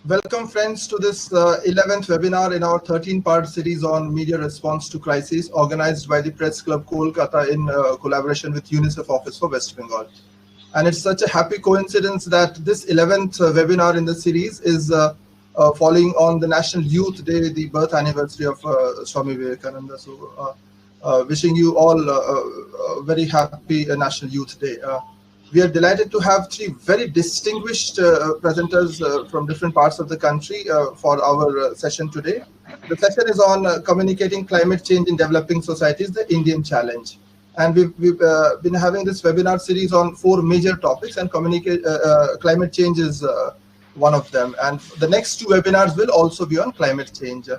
Welcome friends to this 11th webinar in our 13-part series on media response to crises organized by the Press Club Kolkata in collaboration with UNICEF Office for West Bengal. And it's such a happy coincidence that this 11th webinar in the series is following on the National Youth Day, the birth anniversary of Swami Vivekananda. So wishing you all a very happy National Youth Day. We are delighted to have three very distinguished presenters from different parts of the country for our session today. The session is on communicating climate change in developing societies, the Indian challenge. And we've been having this webinar series on 4 major topics, and climate change is one of them. And the next 2 webinars will also be on climate change.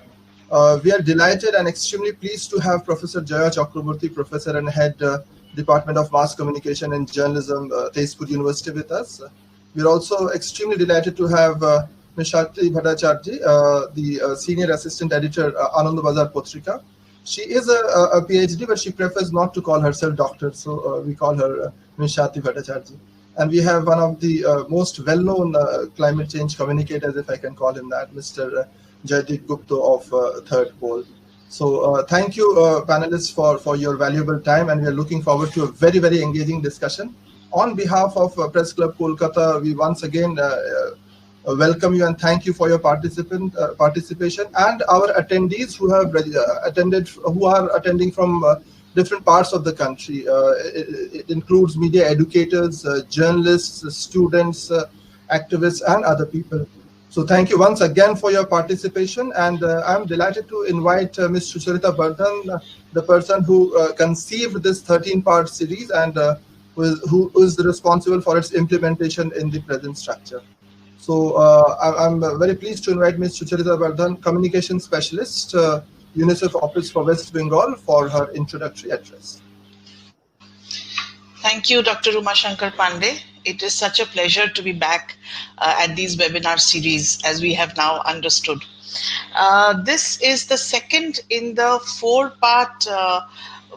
We are delighted and extremely pleased to have Professor Joya Chakraborty, Professor and Head Department of Mass Communication and Journalism, Tezpur University with us. We're also extremely delighted to have Ms. Swati Bhattacharjee, the Senior Assistant Editor, Anand Bazar Potrika. She is a PhD, but she prefers not to call herself doctor, so we call her Ms. Swati Bhattacharjee. And we have one of the most well-known climate change communicators, if I can call him that, Mr. Joydeep Gupta of Third Pole. So thank you, panelists, for your valuable time, and we are looking forward to a very, very engaging discussion. On behalf of Press Club Kolkata, we once again welcome you and thank you for your participation, and our attendees who have who are attending from different parts of the country. It includes media educators, journalists, students, activists, and other people. So thank you once again for your participation, and I'm delighted to invite Ms. Sucharita Bardhan, the person who conceived this 13-part series and who is responsible for its implementation in the present structure. So I'm very pleased to invite Ms. Sucharita Bardhan, Communication Specialist, UNICEF Office for West Bengal, for her introductory address. Thank you, Dr. Umashankar Pandey. It is such a pleasure to be back at these webinar series, as we have now understood. This is the second in the 4-part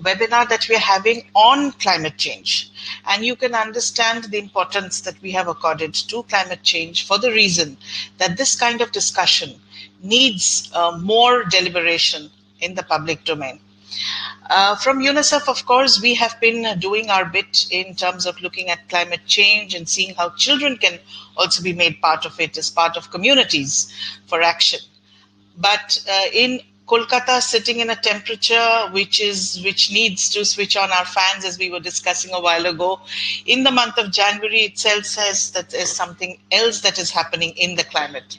webinar that we are having on climate change. And you can understand the importance that we have accorded to climate change for the reason that this kind of discussion needs more deliberation in the public domain. From UNICEF, of course, we have been doing our bit in terms of looking at climate change and seeing how children can also be made part of it as part of communities for action. But in Kolkata, sitting in a temperature which needs to switch on our fans, as we were discussing a while ago, in the month of January itself says that there's something else that is happening in the climate.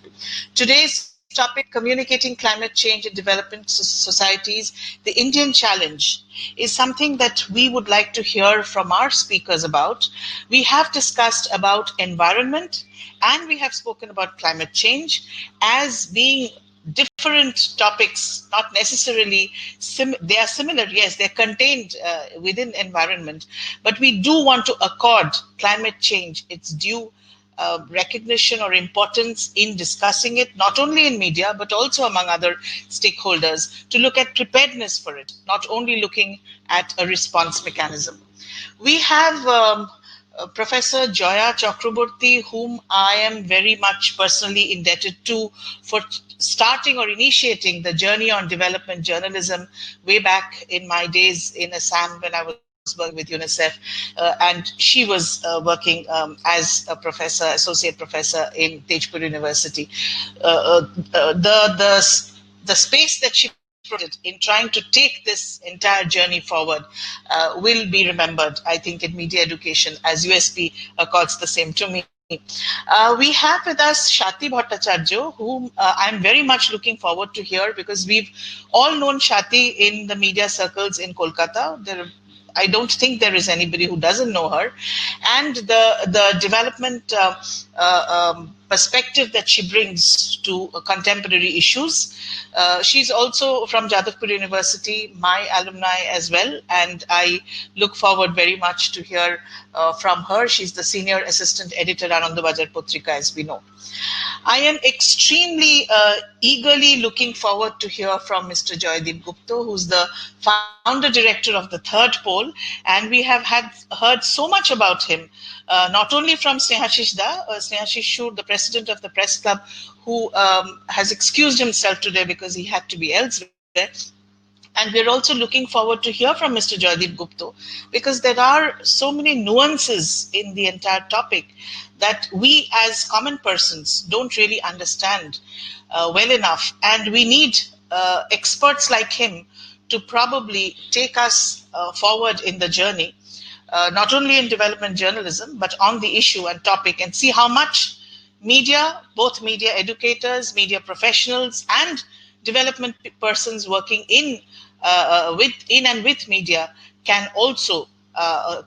Today's topic, communicating climate change in developing societies, the Indian challenge, is something that we would like to hear from our speakers about. We have discussed about environment, and we have spoken about climate change as being different topics, not necessarily they are similar. Yes, they're contained within environment, but we do want to accord climate change its due recognition or importance in discussing it, not only in media, but also among other stakeholders, to look at preparedness for it, not only looking at a response mechanism. We have Professor Joya Chakraborty, whom I am very much personally indebted to for starting or initiating the journey on development journalism way back in my days in Assam when I was working with UNICEF, and she was working as a professor, associate professor in Tezpur University. The space that she put in trying to take this entire journey forward will be remembered, I think, in media education, as USP accords the same to me. We have with us Swati Bhattacharjee, whom I'm very much looking forward to hear, because we've all known Swati in the media circles in Kolkata. I don't think there is anybody who doesn't know her, and the development perspective that she brings to contemporary issues. She's also from Jadavpur University, my alumni as well, and I look forward very much to hear from her. She's the senior assistant editor at Anand Bazar Potrika, as we know. I am extremely eagerly looking forward to hear from Mr. Joydeep Gupta, who's the founder director of the Third Pole, and we have heard so much about him, not only from Snehashish Da, Snehashi Shur, the president of the press club, who has excused himself today because he had to be elsewhere. And we're also looking forward to hear from Mr. Joydeep Gupta, because there are so many nuances in the entire topic that we as common persons don't really understand well enough. And we need experts like him to probably take us forward in the journey, not only in development journalism, but on the issue and topic, and see how much media, both media educators, media professionals, and development persons working in and with media can also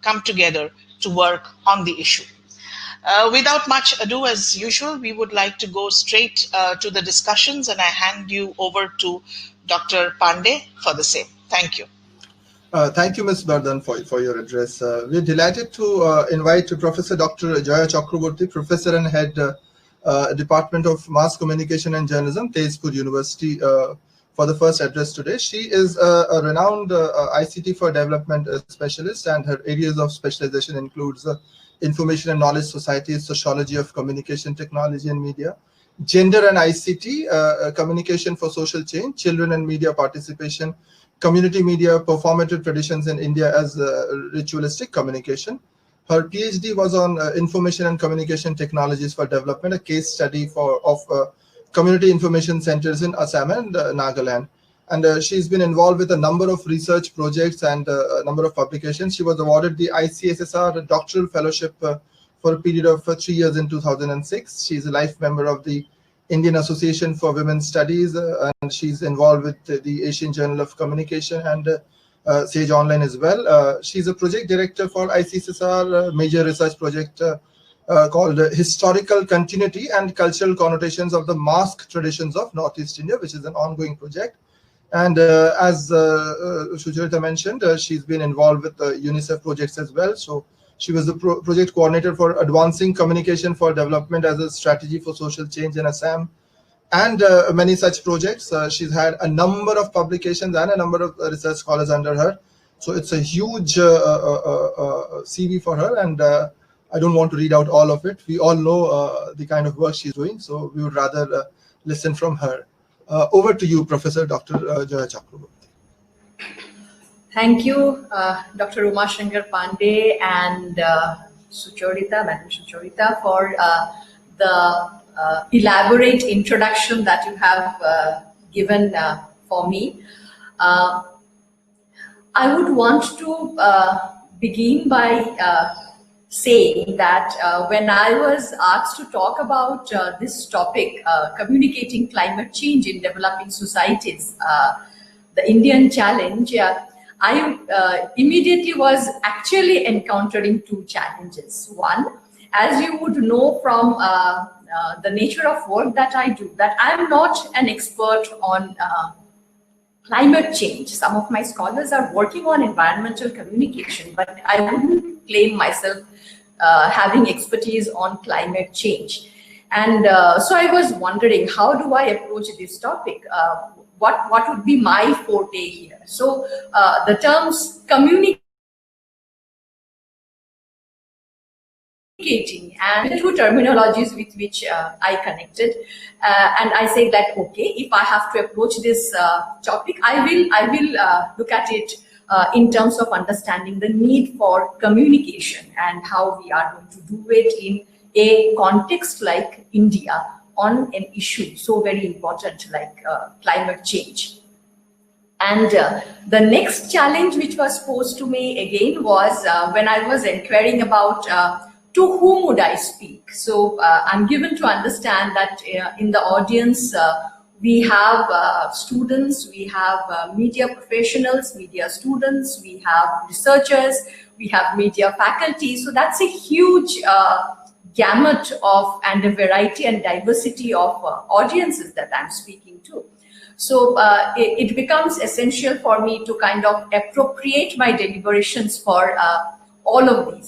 come together to work on the issue. Without much ado, as usual, we would like to go straight to the discussions, and I hand you over to Dr. Pandey for the same. Thank you. Thank you, Ms. Bardhan, for your address. We're delighted to invite Professor Dr. Joya Chakraborty, Professor and Head Department of Mass Communication and Journalism, Tezpur University, for the first address today. She is a renowned ICT for development specialist, and her areas of specialization includes information and knowledge societies, sociology of communication technology and media, gender and ICT, communication for social change, children and media participation, community media, performative traditions in India as ritualistic communication. Her PhD was on information and communication technologies for development, a case study of community information centers in Assam and Nagaland. And she's been involved with a number of research projects and a number of publications. She was awarded the ICSSR Doctoral Fellowship for a period of 3 years in 2006. She's a life member of the Indian Association for Women's Studies, and she's involved with the Asian Journal of Communication and Sage Online as well. She's a project director for ICSSR major research project called Historical Continuity and Cultural Connotations of the Mask Traditions of Northeast India, which is an ongoing project. And as Sucharita mentioned, she's been involved with UNICEF projects as well. So she was the project coordinator for Advancing Communication for Development as a Strategy for Social Change in Assam, and many such projects. She's had a number of publications and a number of research scholars under her. So it's a huge CV for her, and I don't want to read out all of it. We all know the kind of work she's doing, so we would rather listen from her. Over to you, Professor Dr. Joya Chakraborty. Thank you, Dr. Uma Shankar Pandey and Sucharita, Madam Sucharita, for the elaborate introduction that you have given for me. I would want to begin by saying that when I was asked to talk about this topic, communicating climate change in developing societies, the Indian challenge, I immediately was actually encountering two challenges. One, as you would know from the nature of work that I do, that I'm not an expert on climate change. Some of my scholars are working on environmental communication, but I wouldn't claim myself having expertise on climate change. And so I was wondering, how do I approach this topic? What would be my forte here? So the terms communicating and the two terminologies with which I connected, and I say that, okay, if I have to approach this topic, I will look at it in terms of understanding the need for communication and how we are going to do it in a context like India on an issue so very important like climate change. And the next challenge which was posed to me again was when I was inquiring about to whom would I speak. So I'm given to understand that in the audience we have students, we have media professionals, media students, we have researchers, we have media faculty. So that's a huge gamut of and a variety and diversity of audiences that I'm speaking to. So it becomes essential for me to kind of appropriate my deliberations for all of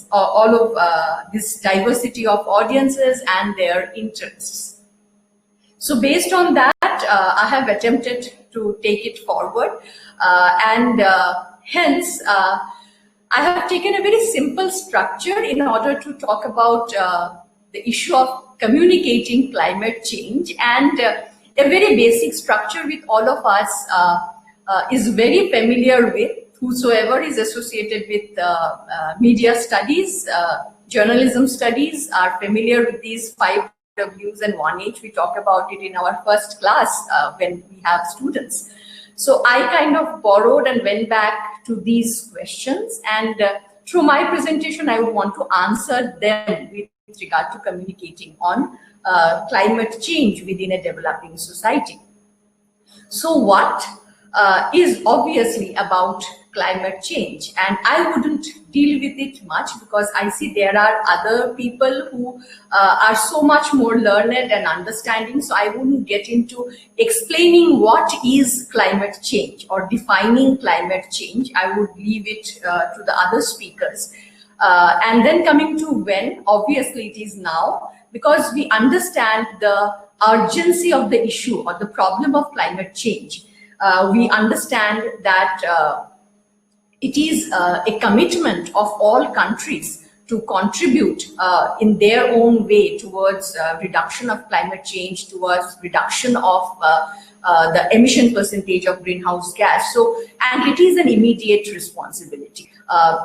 this diversity of audiences and their interests. So based on that, I have attempted to take it forward, and hence I have taken a very simple structure in order to talk about the issue of communicating climate change, and a very basic structure with all of us is very familiar with. Whosoever is associated with media studies, journalism studies, are familiar with these 5 W's and 1H. We talk about it in our first class when we have students. So I kind of borrowed and went back to these questions, and through my presentation, I would want to answer them with regard to communicating on climate change within a developing society. So what is obviously about climate change, and I wouldn't deal with it much because I see there are other people who are so much more learned and understanding, so I wouldn't get into explaining what is climate change or defining climate change. I would leave it to the other speakers. And then coming to when, obviously it is now, because we understand the urgency of the issue or the problem of climate change. We understand that it is a commitment of all countries to contribute in their own way towards reduction of climate change, towards reduction of the emission percentage of greenhouse gas. So, and it is an immediate responsibility.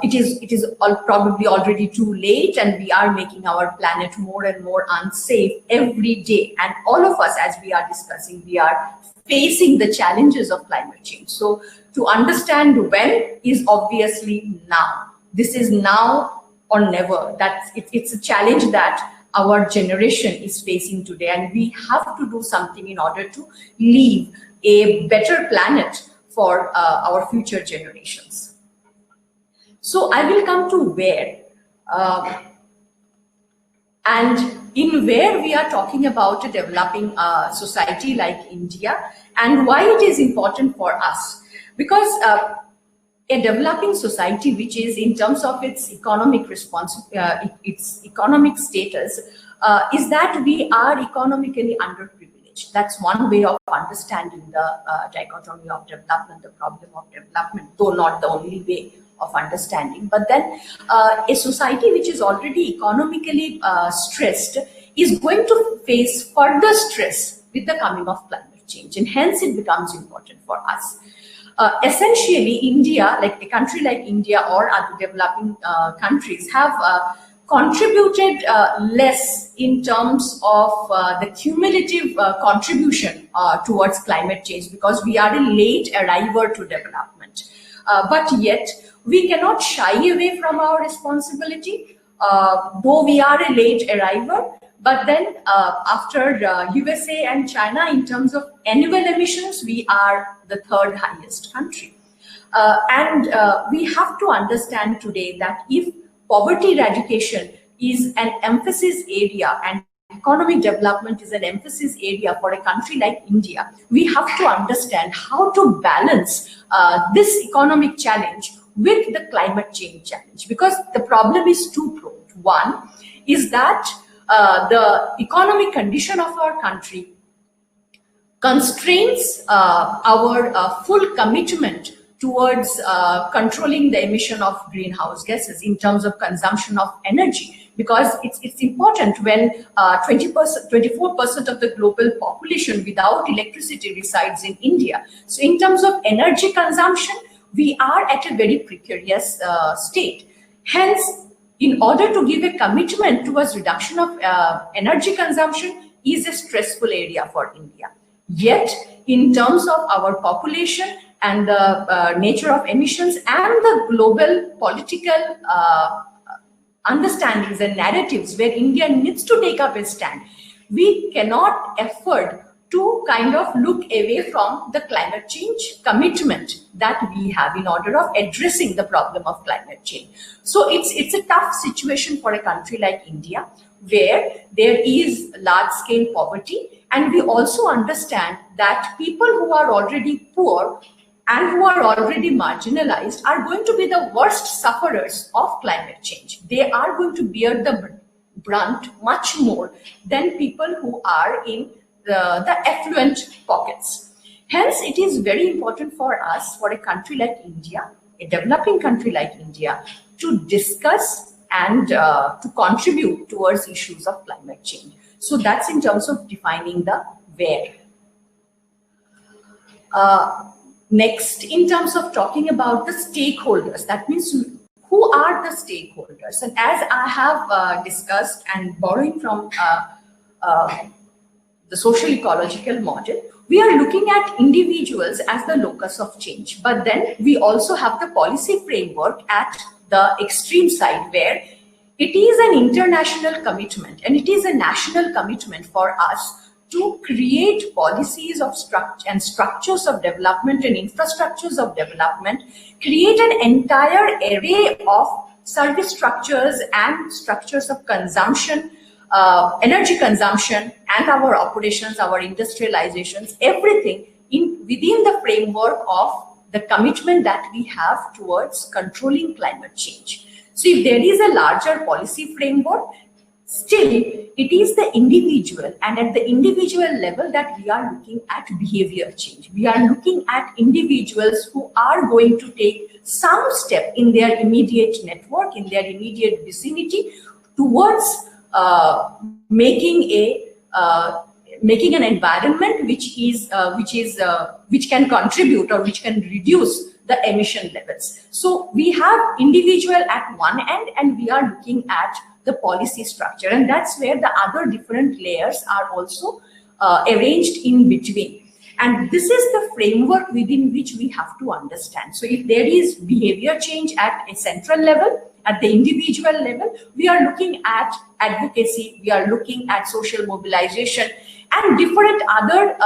It is probably already too late, and we are making our planet more and more unsafe every day. And all of us, as we are discussing, we are facing the challenges of climate change. So to understand when is obviously now. This is now or never. It's a challenge that our generation is facing today, and we have to do something in order to leave a better planet for our future generations. So I will come to where. And in where we are talking about a developing society like India, and why it is important for us. Because a developing society, which is in terms of its economic its economic status, is that we are economically underprivileged. That's one way of understanding the dichotomy of development, the problem of development, though not the only way of understanding. But then a society which is already economically stressed is going to face further stress with the coming of climate change, and hence it becomes important for us. Essentially, India, like a country like India or other developing countries, have contributed less in terms of the cumulative contribution towards climate change, because we are a late arriver to development. But yet, we cannot shy away from our responsibility, though we are a late arriver. But then after USA and China, in terms of annual emissions, we are the 3rd highest country. And we have to understand today that if poverty eradication is an emphasis area and economic development is an emphasis area for a country like India, we have to understand how to balance this economic challenge with the climate change challenge, because the problem is twofold. One is that the economic condition of our country constrains our full commitment towards controlling the emission of greenhouse gases in terms of consumption of energy, because it's important when 24% of the global population without electricity resides in India. So in terms of energy consumption, we are at a very precarious state. Hence, in order to give a commitment towards reduction of energy consumption is a stressful area for India. Yet, in terms of our population and the nature of emissions and the global political understandings and narratives where India needs to take up a stand, we cannot afford to kind of look away from the climate change commitment that we have in order of addressing the problem of climate change. So it's a tough situation for a country like India, where there is large-scale poverty, and we also understand that people who are already poor and who are already marginalized are going to be the worst sufferers of climate change. They are going to bear the brunt much more than people who are in the affluent pockets. Hence, it is very important for us, for a country like India, a developing country like India, to discuss and to contribute towards issues of climate change. So that's in terms of defining the where. Next, in terms of talking about the stakeholders, that means who are the stakeholders? And as I have discussed and borrowing from the social ecological model, we are looking at individuals as the locus of change. But then we also have the policy framework at the extreme side, where it is an international commitment and it is a national commitment for us to create policies of structures of development and infrastructures of development, create an entire array of service structures and structures of consumption, energy consumption, and our operations, our industrializations, everything within the framework of the commitment that we have towards controlling climate change. So if there is a larger policy framework, still it is the individual, and at the individual level, that we are looking at behavior change. We are looking at individuals who are going to take some step in their immediate network, in their immediate vicinity, towards making an environment which can contribute or which can reduce the emission levels. So we have individual at one end, and we are looking at the policy structure, and that's where the other different layers are also arranged in between. And this is the framework within which we have to understand. So if there is behavior change at a central level, at the individual level, we are looking at advocacy, we are looking at social mobilization, and different other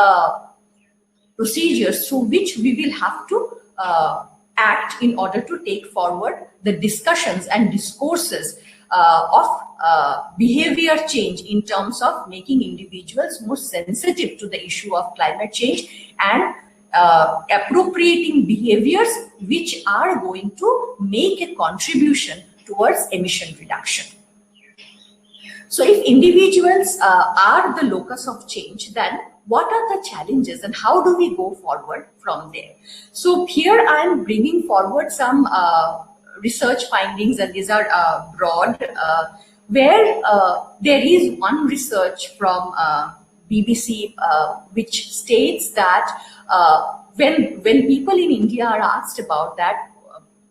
procedures through which we will have to act in order to take forward the discussions and discourses of behavior change in terms of making individuals more sensitive to the issue of climate change and appropriating behaviors which are going to make a contribution towards emission reduction. So if individuals are the locus of change, then what are the challenges and how do we go forward from there? So here I am bringing forward some research findings, and these are broad, where there is one research from BBC which states that when people in India are asked about that,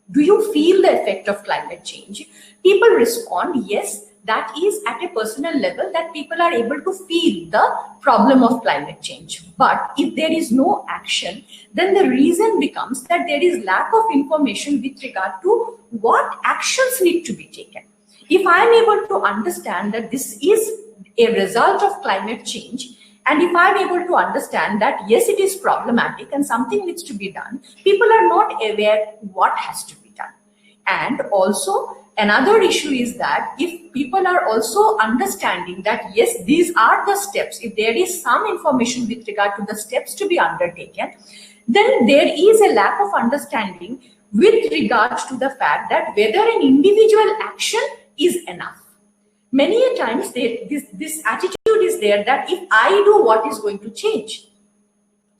do you feel the effect of climate change? People respond, yes, that is at a personal level, that people are able to feel the problem of climate change. But if there is no action, then the reason becomes that there is lack of information with regard to what actions need to be taken. If I am able to understand that this is a result of climate change, and if I am able to understand that yes, it is problematic and something needs to be done, people are not aware what has to be done. And also another issue is that if people are also understanding that yes, these are the steps, if there is some information with regard to the steps to be undertaken, then there is a lack of understanding with regards to the fact that whether an individual action is enough. Many a times this attitude is there that if I do, what is going to change?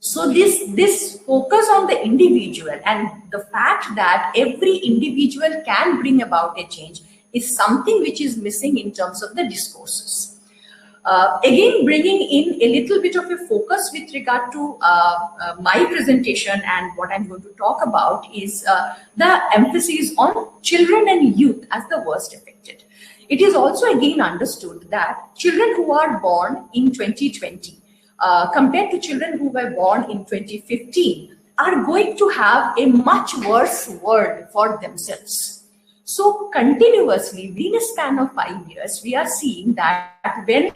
So this focus on the individual and the fact that every individual can bring about a change is something which is missing in terms of the discourses. Again, bringing in a little bit of a focus with regard to my presentation and what I'm going to talk about is the emphasis on children and youth as the worst affected. It is also again understood that children who are born in 2020 compared to children who were born in 2015 are going to have a much worse world for themselves. So continuously within a span of 5 years, we are seeing that when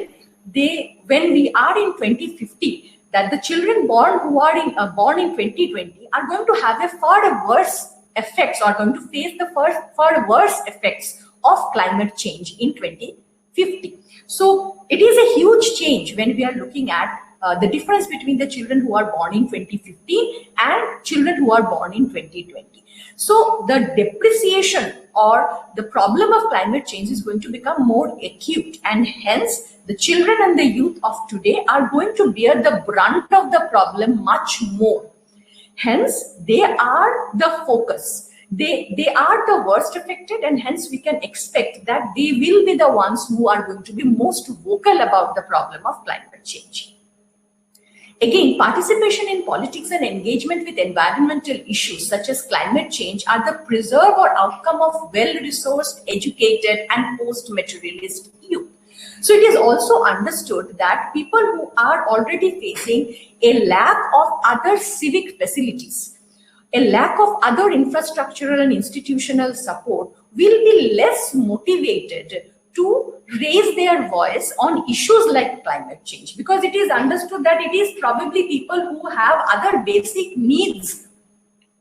we are in 2050, that the children born who are born in 2020 are going to have a far worse effects, or going to face the far worse effects of climate change in 2050. So it is a huge change when we are looking at the difference between the children who are born in 2015 and children who are born in 2020. So the depreciation or the problem of climate change is going to become more acute, and hence the children and the youth of today are going to bear the brunt of the problem much more. Hence, they are the focus. they are the worst affected, and hence we can expect that they will be the ones who are going to be most vocal about the problem of climate change. Again, participation in politics and engagement with environmental issues such as climate change are the preserve or outcome of well-resourced, educated, and post-materialist youth. So it is also understood that people who are already facing a lack of other civic facilities, a lack of other infrastructural and institutional support, will be less motivated to raise their voice on issues like climate change, because it is understood that it is probably people who have other basic needs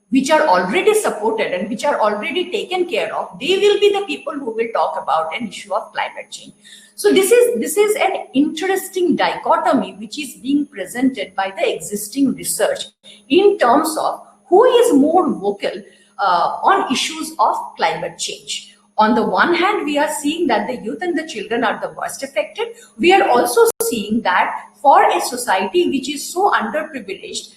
which are already supported and which are already taken care of. They will be the people who will talk about an issue of climate change. So this is an interesting dichotomy which is being presented by the existing research in terms of who is more vocal on issues of climate change. On the one hand, we are seeing that the youth and the children are the worst affected. We are also seeing that for a society which is so underprivileged,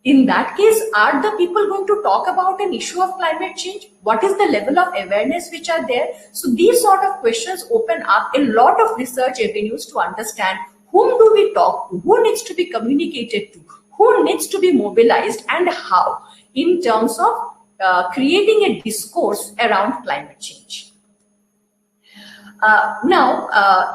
in that case, are the people going to talk about an issue of climate change? What is the level of awareness which are there? So these sort of questions open up a lot of research avenues to understand whom do we talk to, who needs to be communicated to, who needs to be mobilized, and how, in terms of creating a discourse around climate change.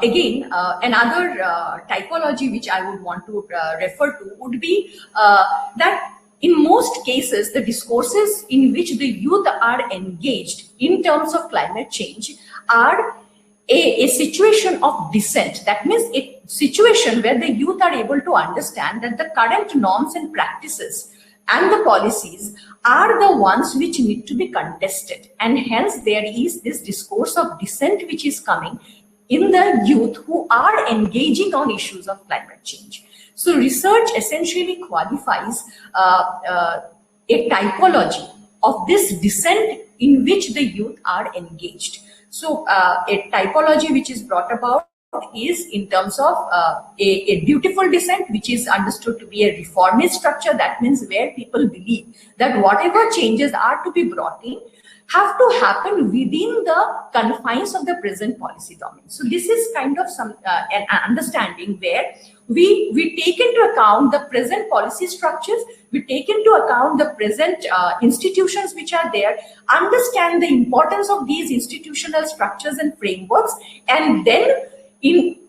Again, another typology which I would want to refer to would be that in most cases, the discourses in which the youth are engaged in terms of climate change are a situation of dissent. That means a situation where the youth are able to understand that the current norms and practices and the policies are the ones which need to be contested, and hence there is this discourse of dissent which is coming in the youth who are engaging on issues of climate change. So research essentially qualifies a typology of this dissent in which the youth are engaged. So a typology which is brought about is in terms of a beautiful dissent, which is understood to be a reformist structure. That means where people believe that whatever changes are to be brought in have to happen within the confines of the present policy domain. So this is kind of some an understanding where we take into account the present policy structures, we take into account the present institutions which are there, understand the importance of these institutional structures and frameworks, and then we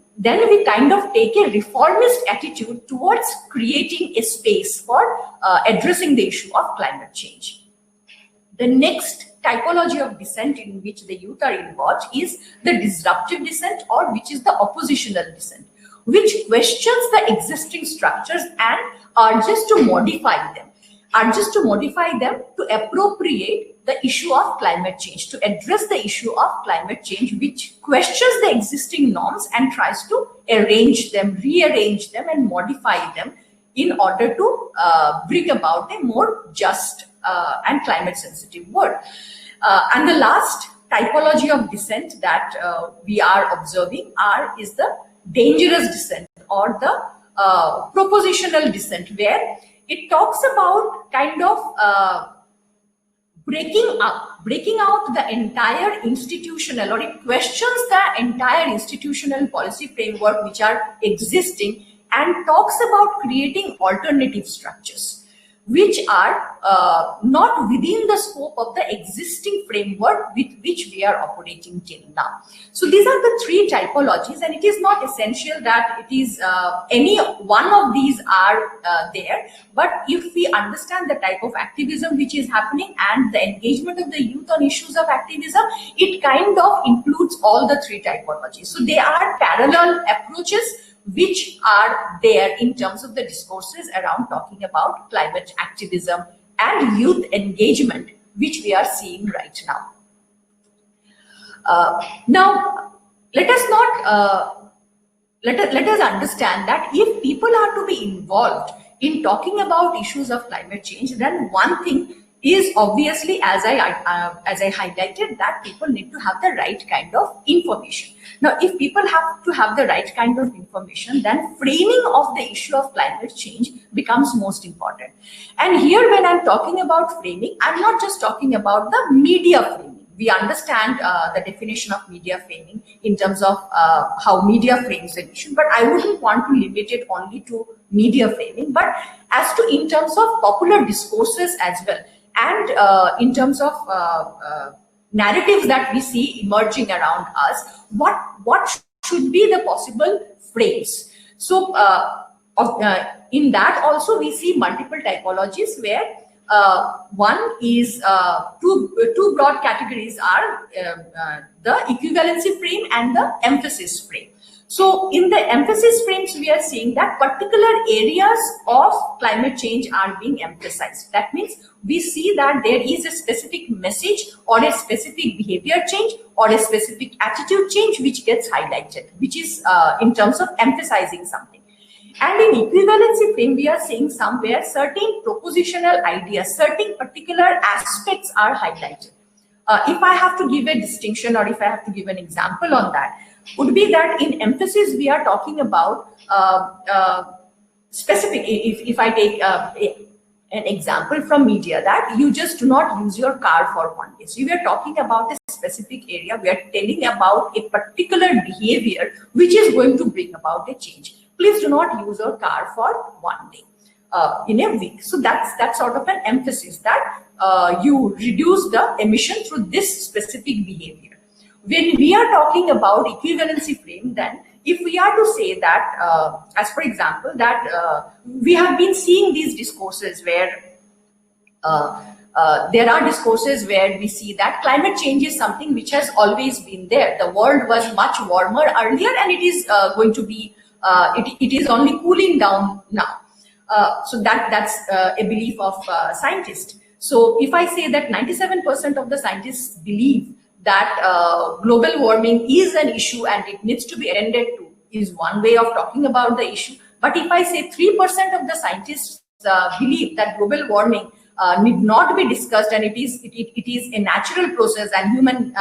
kind of take a reformist attitude towards creating a space for addressing the issue of climate change. The next typology of dissent in which the youth are involved is the disruptive dissent, or which is the oppositional dissent, which questions the existing structures and urges to modify them, to appropriate the issue of climate change, to address the issue of climate change, which questions the existing norms and tries to arrange them, rearrange them, and modify them in order to bring about a more just and climate sensitive world. And the last typology of dissent that we are observing is the dangerous dissent, or the propositional dissent, where it talks about kind of breaking out the entire institutional, or it questions the entire institutional policy framework which are existing, and talks about creating alternative structures which are not within the scope of the existing framework with which we are operating till now. So these are the three typologies, and it is not essential that it is any one of these are there, but if we understand the type of activism which is happening and the engagement of the youth on issues of activism, it kind of includes all the three typologies. So they are parallel approaches which are there in terms of the discourses around talking about climate activism and youth engagement, which we are seeing right now. Now, let us understand that if people are to be involved in talking about issues of climate change, then one thing is obviously, as I highlighted, that people need to have the right kind of information. Now, if people have to have the right kind of information, then framing of the issue of climate change becomes most important. And here, when I'm talking about framing, I'm not just talking about the media framing. We understand the definition of media framing in terms of how media frames an issue, but I wouldn't want to limit it only to media framing, but as to in terms of popular discourses as well, and in terms of narratives that we see emerging around us, what should be the possible frames. So in that also we see multiple typologies where one is two broad categories are the equivalency frame and the emphasis frame. So in the emphasis frames, we are seeing that particular areas of climate change are being emphasized. That means we see that there is a specific message or a specific behavior change or a specific attitude change which gets highlighted, which is in terms of emphasizing something. And in equivalency frame, we are seeing somewhere certain propositional ideas, certain particular aspects are highlighted. If I have to give a distinction or if I have to give an example on that, would be that in emphasis, we are talking about specific, if I take an example from media, that you just do not use your car for one day. So we are talking about a specific area, we are telling about a particular behavior which is going to bring about a change. Please do not use your car for one day in a week. So that's sort of an emphasis that you reduce the emission through this specific behavior. When we are talking about equivalency frame, then if we are to say that, as for example, that we have been seeing these discourses where there are discourses where we see that climate change is something which has always been there. The world was much warmer earlier and it is going to be, it is only cooling down now. So that's a belief of scientists. So if I say that 97% of the scientists believe that global warming is an issue and it needs to be attended to, is one way of talking about the issue. But if I say 3% of the scientists believe that global warming need not be discussed and it is a natural process and human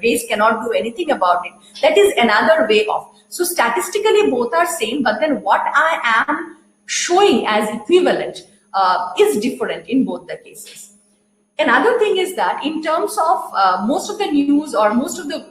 race cannot do anything about it, that is another way of. So statistically both are same, but then what I am showing as equivalent is different in both the cases. Another thing is that in terms of most of the news or most of the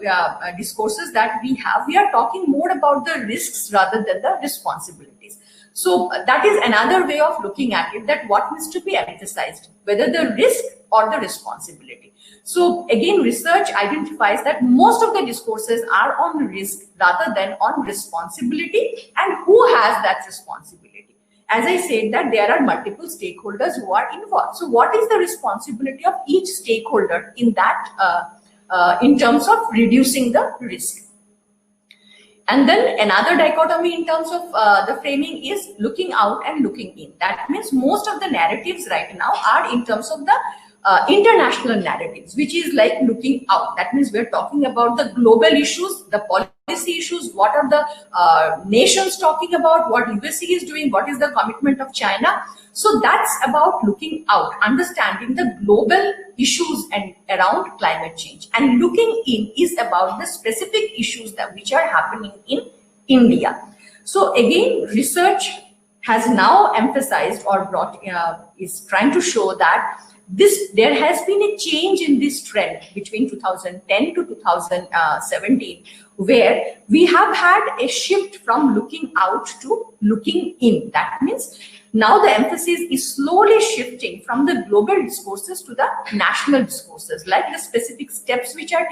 discourses that we have, we are talking more about the risks rather than the responsibilities. So that is another way of looking at it, that what needs to be emphasized, whether the risk or the responsibility. So again, research identifies that most of the discourses are on risk rather than on responsibility, and who has that responsibility. As I said, that there are multiple stakeholders who are involved. So what is the responsibility of each stakeholder in that, in terms of reducing the risk? And then another dichotomy in terms of the framing is looking out and looking in. That means most of the narratives right now are in terms of the international narratives, which is like looking out. That means we're talking about the global issues, the policy issues, what are the nations talking about, what USA is doing, what is the commitment of China. So that's about looking out, understanding the global issues and around climate change. And looking in is about the specific issues that which are happening in India. So again, research has now emphasized or brought, is trying to show that there has been a change in this trend between 2010 to 2017, where we have had a shift from looking out to looking in. That means now the emphasis is slowly shifting from the global discourses to the national discourses, like the specific steps which are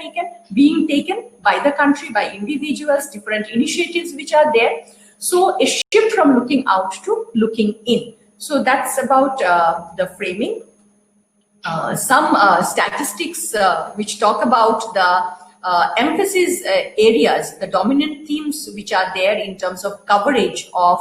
being taken by the country, by individuals, different initiatives which are there. So a shift from looking out to looking in. So that's about the framing. Some statistics which talk about the emphasis areas, the dominant themes which are there in terms of coverage of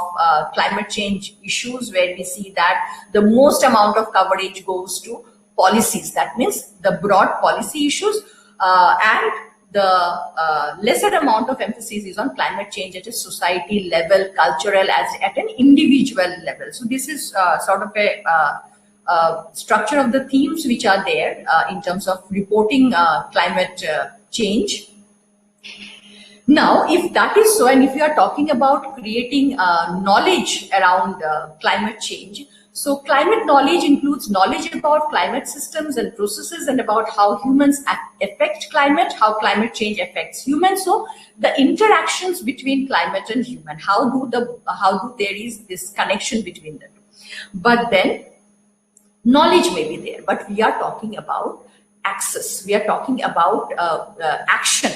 climate change issues, where we see that the most amount of coverage goes to policies. That means the broad policy issues, and the lesser amount of emphasis is on climate change at a society level, cultural, as at an individual level. So this is sort of a structure of the themes which are there in terms of reporting climate change. Now, if that is so, and if you are talking about creating knowledge around climate change, so climate knowledge includes knowledge about climate systems and processes and about how humans affect climate, how climate change affects humans. So the interactions between climate and human, how do there is this connection between them. But then knowledge may be there, but we are talking about access. We are talking about action.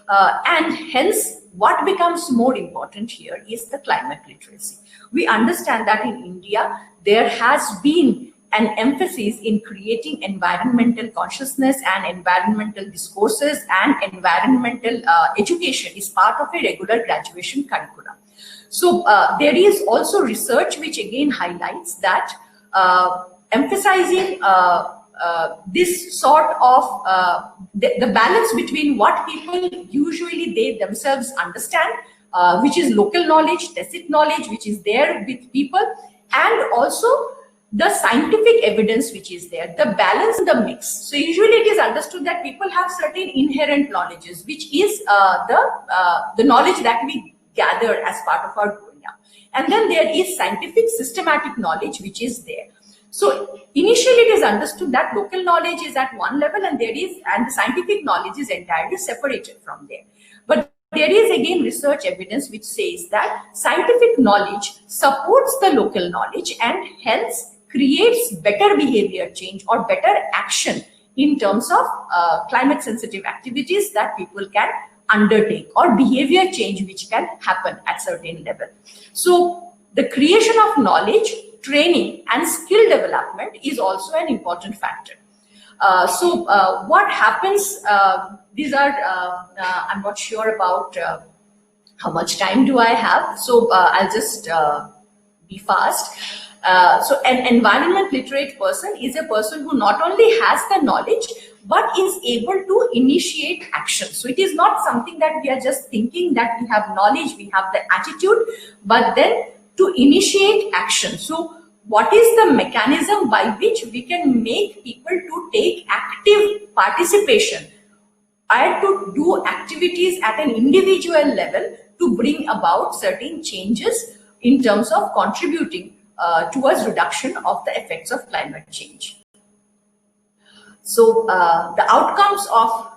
And hence, what becomes more important here is the climate literacy. We understand that in India, there has been an emphasis in creating environmental consciousness and environmental discourses, and environmental education is part of a regular graduation curriculum. So there is also research which again highlights that emphasizing this sort of the balance between what people usually they themselves understand, which is local knowledge, tacit knowledge, which is there with people, and also the scientific evidence which is there, the balance in the mix. So usually it is understood that people have certain inherent knowledges, which is the knowledge that we gather as part of our growing up. And then there is scientific systematic knowledge which is there. So initially it is understood that local knowledge is at one level and the scientific knowledge is entirely separated from there. But there is again research evidence which says that scientific knowledge supports the local knowledge and hence creates better behavior change or better action in terms of climate sensitive activities that people can undertake, or behavior change which can happen at certain level. So the creation of knowledge, training and skill development is also an important factor. So what happens, these are, I'm not sure about how much time do I have, so I'll just be fast. So an environment literate person is a person who not only has the knowledge, but is able to initiate action. So it is not something that we are just thinking that we have knowledge, we have the attitude, but then to initiate action. So what is the mechanism by which we can make people to take active participation and to do activities at an individual level to bring about certain changes in terms of contributing towards reduction of the effects of climate change. So the outcomes of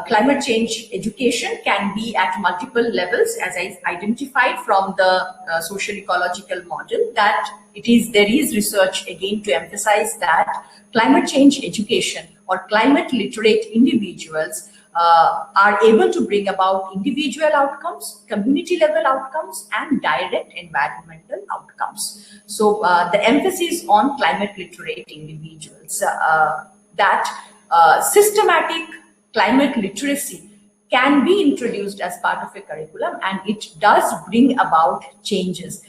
climate change education can be at multiple levels, as I identified from the social ecological model, that there is research again to emphasize that climate change education or climate literate individuals are able to bring about individual outcomes, community level outcomes, and direct environmental outcomes. So the emphasis on climate literate individuals, that systematic climate literacy can be introduced as part of a curriculum, and it does bring about changes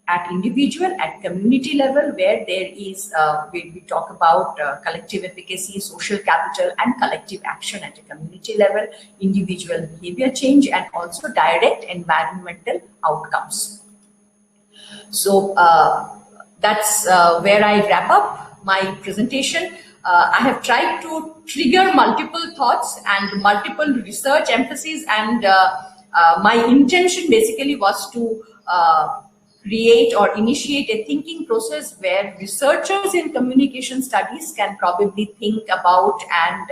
at individual, at community level, where there is, we talk about collective efficacy, social capital, and collective action at a community level, individual behavior change, and also direct environmental outcomes. So that's where I wrap up my presentation. I have tried to trigger multiple thoughts and multiple research emphases, and my intention basically was to create or initiate a thinking process where researchers in communication studies can probably think about and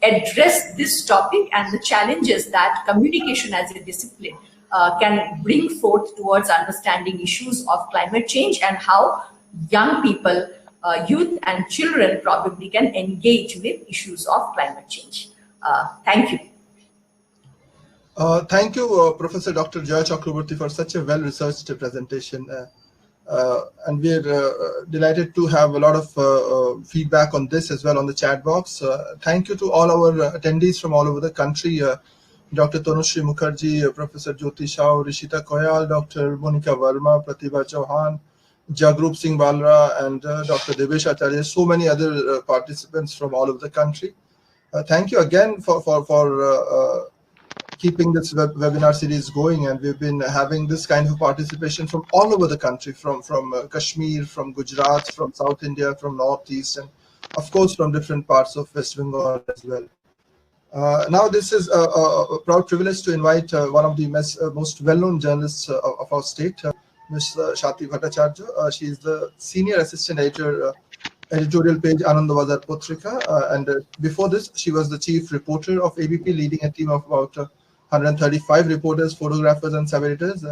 address this topic and the challenges that communication as a discipline can bring forth towards understanding issues of climate change, and how young people, youth and children probably can engage with issues of climate change. Thank you. Thank you, Professor Dr. Joya Chakraborty, for such a well-researched presentation. And we're delighted to have a lot of feedback on this as well on the chat box. Thank you to all our attendees from all over the country. Dr. Tanushree Mukherjee, Professor Jyoti Shah, Rishita Koyal, Dr. Monica Verma, Pratibha Chauhan, Jagrup Singh Balra, and Dr. Devesh Acharya, so many other participants from all over the country. Thank you again for keeping this webinar series going, and we've been having this kind of participation from all over the country, from Kashmir, from Gujarat, from South India, from Northeast, and of course from different parts of West Bengal as well. Now, this is a proud privilege to invite one of the most well-known journalists of our state, Ms. Swati Bhattacharjee. She is the senior assistant editor, editorial page Anandabazar Potrika, and before this, she was the chief reporter of ABP, leading a team of about 135 reporters, photographers, and sub-editors.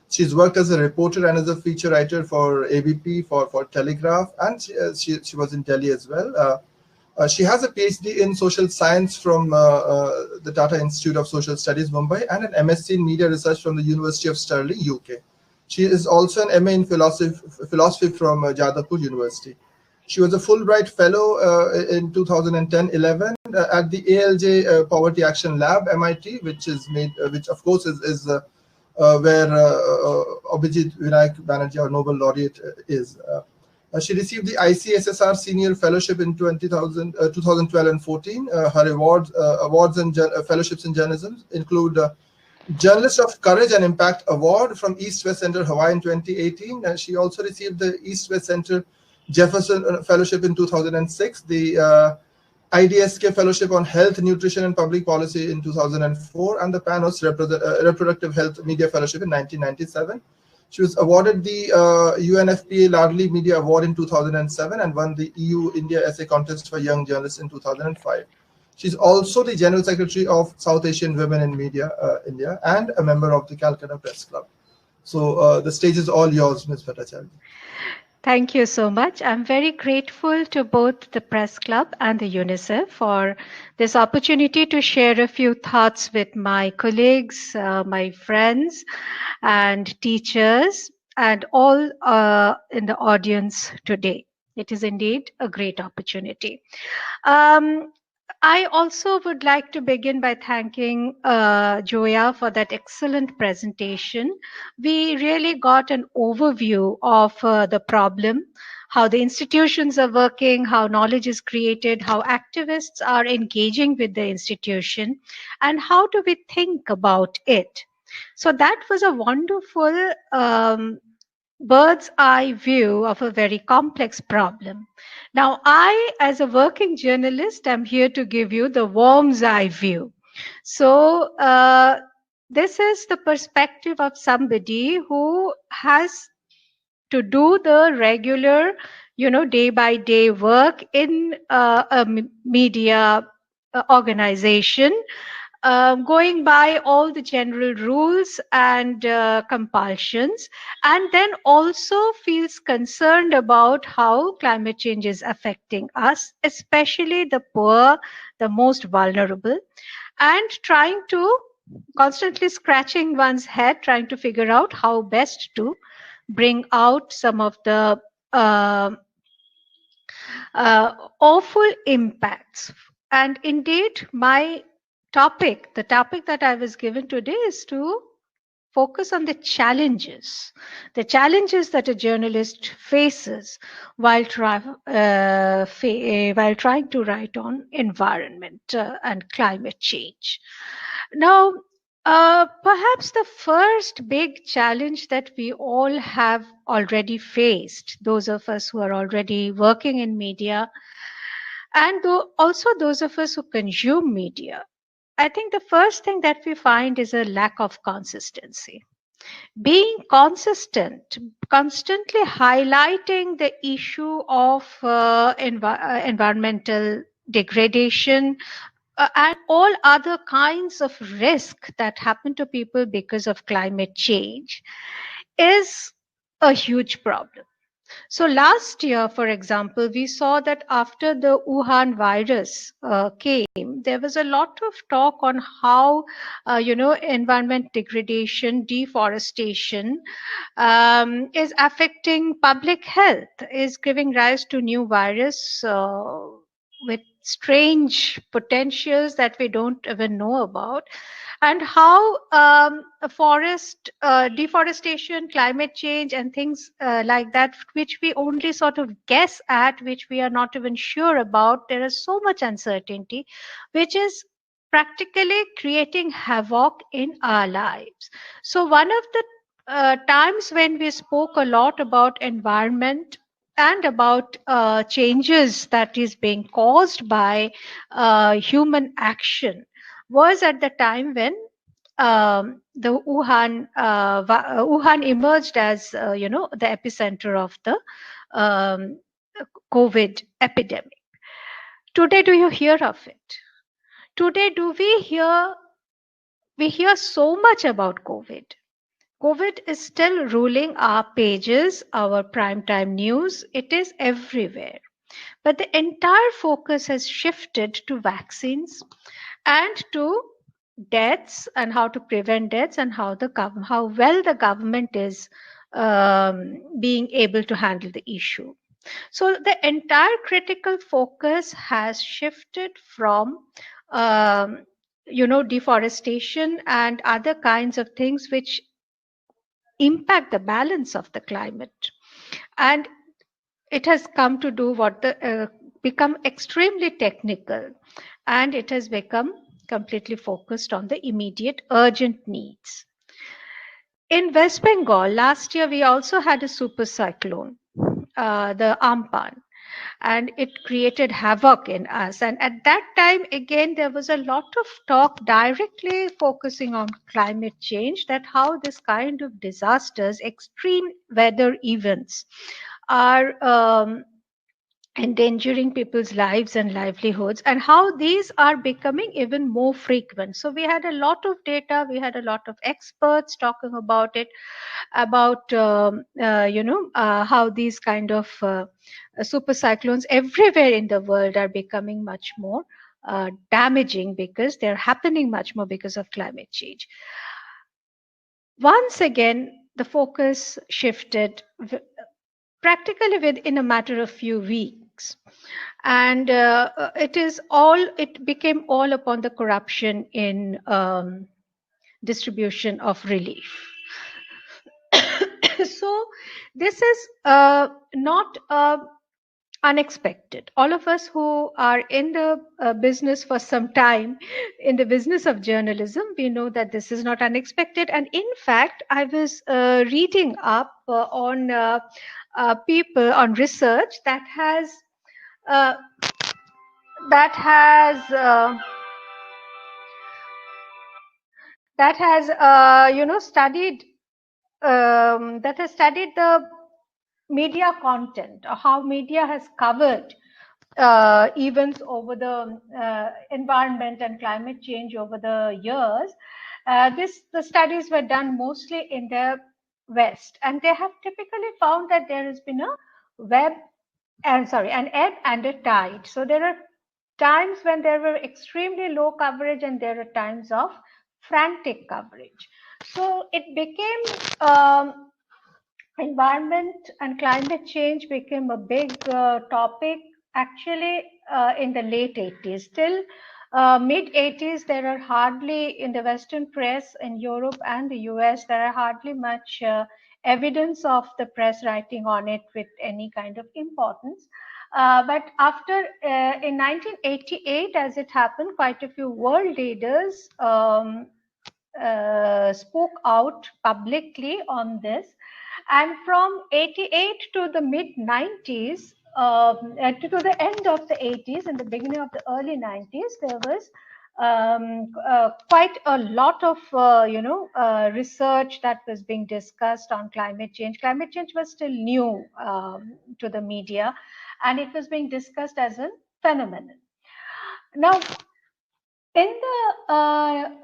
She's worked as a reporter and as a feature writer for ABP, for Telegraph, and she was in Delhi as well. She has a PhD in social science from the Tata Institute of Social Studies, Mumbai, and an MSc in media research from the University of Stirling, UK. She is also an MA in philosophy from Jadavpur University. She was a Fulbright Fellow in 2010-11 at the ALJ Poverty Action Lab, MIT, which of course is where Abhijit Vinayak Banerjee, our Nobel laureate, is. She received the ICSSR Senior Fellowship in 2012 and 14. Her awards and fellowships in journalism include Journalist of Courage and Impact Award from East West Center, Hawaii in 2018. And she also received the East West Center Jefferson Fellowship in 2006, the IDSK Fellowship on Health, Nutrition and Public Policy in 2004, and the Panos Reproductive Health Media Fellowship in 1997. She was awarded the UNFPA Lardley Media Award in 2007 and won the EU India Essay Contest for Young Journalists in 2005. She's also the General Secretary of South Asian Women in Media, India, and a member of the Calcutta Press Club. So the stage is all yours, Ms. Bhattacharjee. Thank you so much. I'm very grateful to both the Press Club and the UNICEF for this opportunity to share a few thoughts with my colleagues, my friends, and teachers, and all in the audience today. It is indeed a great opportunity. I also would like to begin by thanking Joya for that excellent presentation. We really got an overview of the problem, how the institutions are working, how knowledge is created, how activists are engaging with the institution, and how do we think about it. So that was a wonderful bird's eye view of a very complex problem. Now, I, as a working journalist, am here to give you the worm's eye view. So, this is the perspective of somebody who has to do the regular, day by day work in a media organization, going by all the general rules and compulsions, and then also feels concerned about how climate change is affecting us, especially the poor, the most vulnerable, and trying to constantly scratching one's head, trying to figure out how best to bring out some of the awful impacts. And indeed, the topic that I was given today is to focus on the challenges that a journalist faces while trying to write on environment and climate change. Now, perhaps the first big challenge that we all have already faced, those of us who are already working in media, and also those of us who consume media, I think the first thing that we find is a lack of consistency. Being consistent, constantly highlighting the issue of environmental degradation and all other kinds of risk that happen to people because of climate change is a huge problem. So last year, for example, we saw that after the Wuhan virus came, there was a lot of talk on how, environment degradation, deforestation is affecting public health, is giving rise to new virus with strange potentials that we don't even know about, and how forest deforestation, climate change, and things like that, which we only sort of guess at, which we are not even sure about. There is so much uncertainty, which is practically creating havoc in our lives. So one of the times when we spoke a lot about environment and about changes that is being caused by human action was at the time when the Wuhan emerged as the epicenter of the um, COVID epidemic. Today, do you hear of it? Today, we hear so much about COVID. COVID is still ruling our pages, our primetime news. It is everywhere. But the entire focus has shifted to vaccines and to deaths and how to prevent deaths and how well the government is being able to handle the issue. So the entire critical focus has shifted from deforestation and other kinds of things which impact the balance of the climate, and it has come to do become extremely technical, and it has become completely focused on the immediate urgent needs. In West Bengal last year we also had a super cyclone, the Amphan, and it created havoc in us. And at that time, again, there was a lot of talk directly focusing on climate change, that how this kind of disasters, extreme weather events, are endangering people's lives and livelihoods, and how these are becoming even more frequent. So we had a lot of data, we had a lot of experts talking about it, about how these kind of super cyclones everywhere in the world are becoming much more damaging, because they're happening much more because of climate change. Once again, the focus shifted practically within a matter of few weeks, and it became all upon the corruption in distribution of relief. So this is not unexpected. All of us who are in the business for some time, in the business of journalism, we know that this is not unexpected. And in fact, I was reading up on people, on research that has studied the media content, or how media has covered events over the environment and climate change over the years. The studies were done mostly in the West, and they have typically found that there has been an ebb and a tide. So there are times when there were extremely low coverage, and there are times of frantic coverage. So it became environment and climate change became a big topic actually in the late 80s. Till mid 80s, there are hardly, in the Western press in Europe and the US, there are hardly much evidence of the press writing on it with any kind of importance. But after, in 1988, as it happened, quite a few world leaders spoke out publicly on this. And from 88 to the mid 90s, to the end of the 80s and the beginning of the early 90s, there was quite a lot of research that was being discussed on climate change. Climate change was still new to the media, and it was being discussed as a phenomenon. Now, in the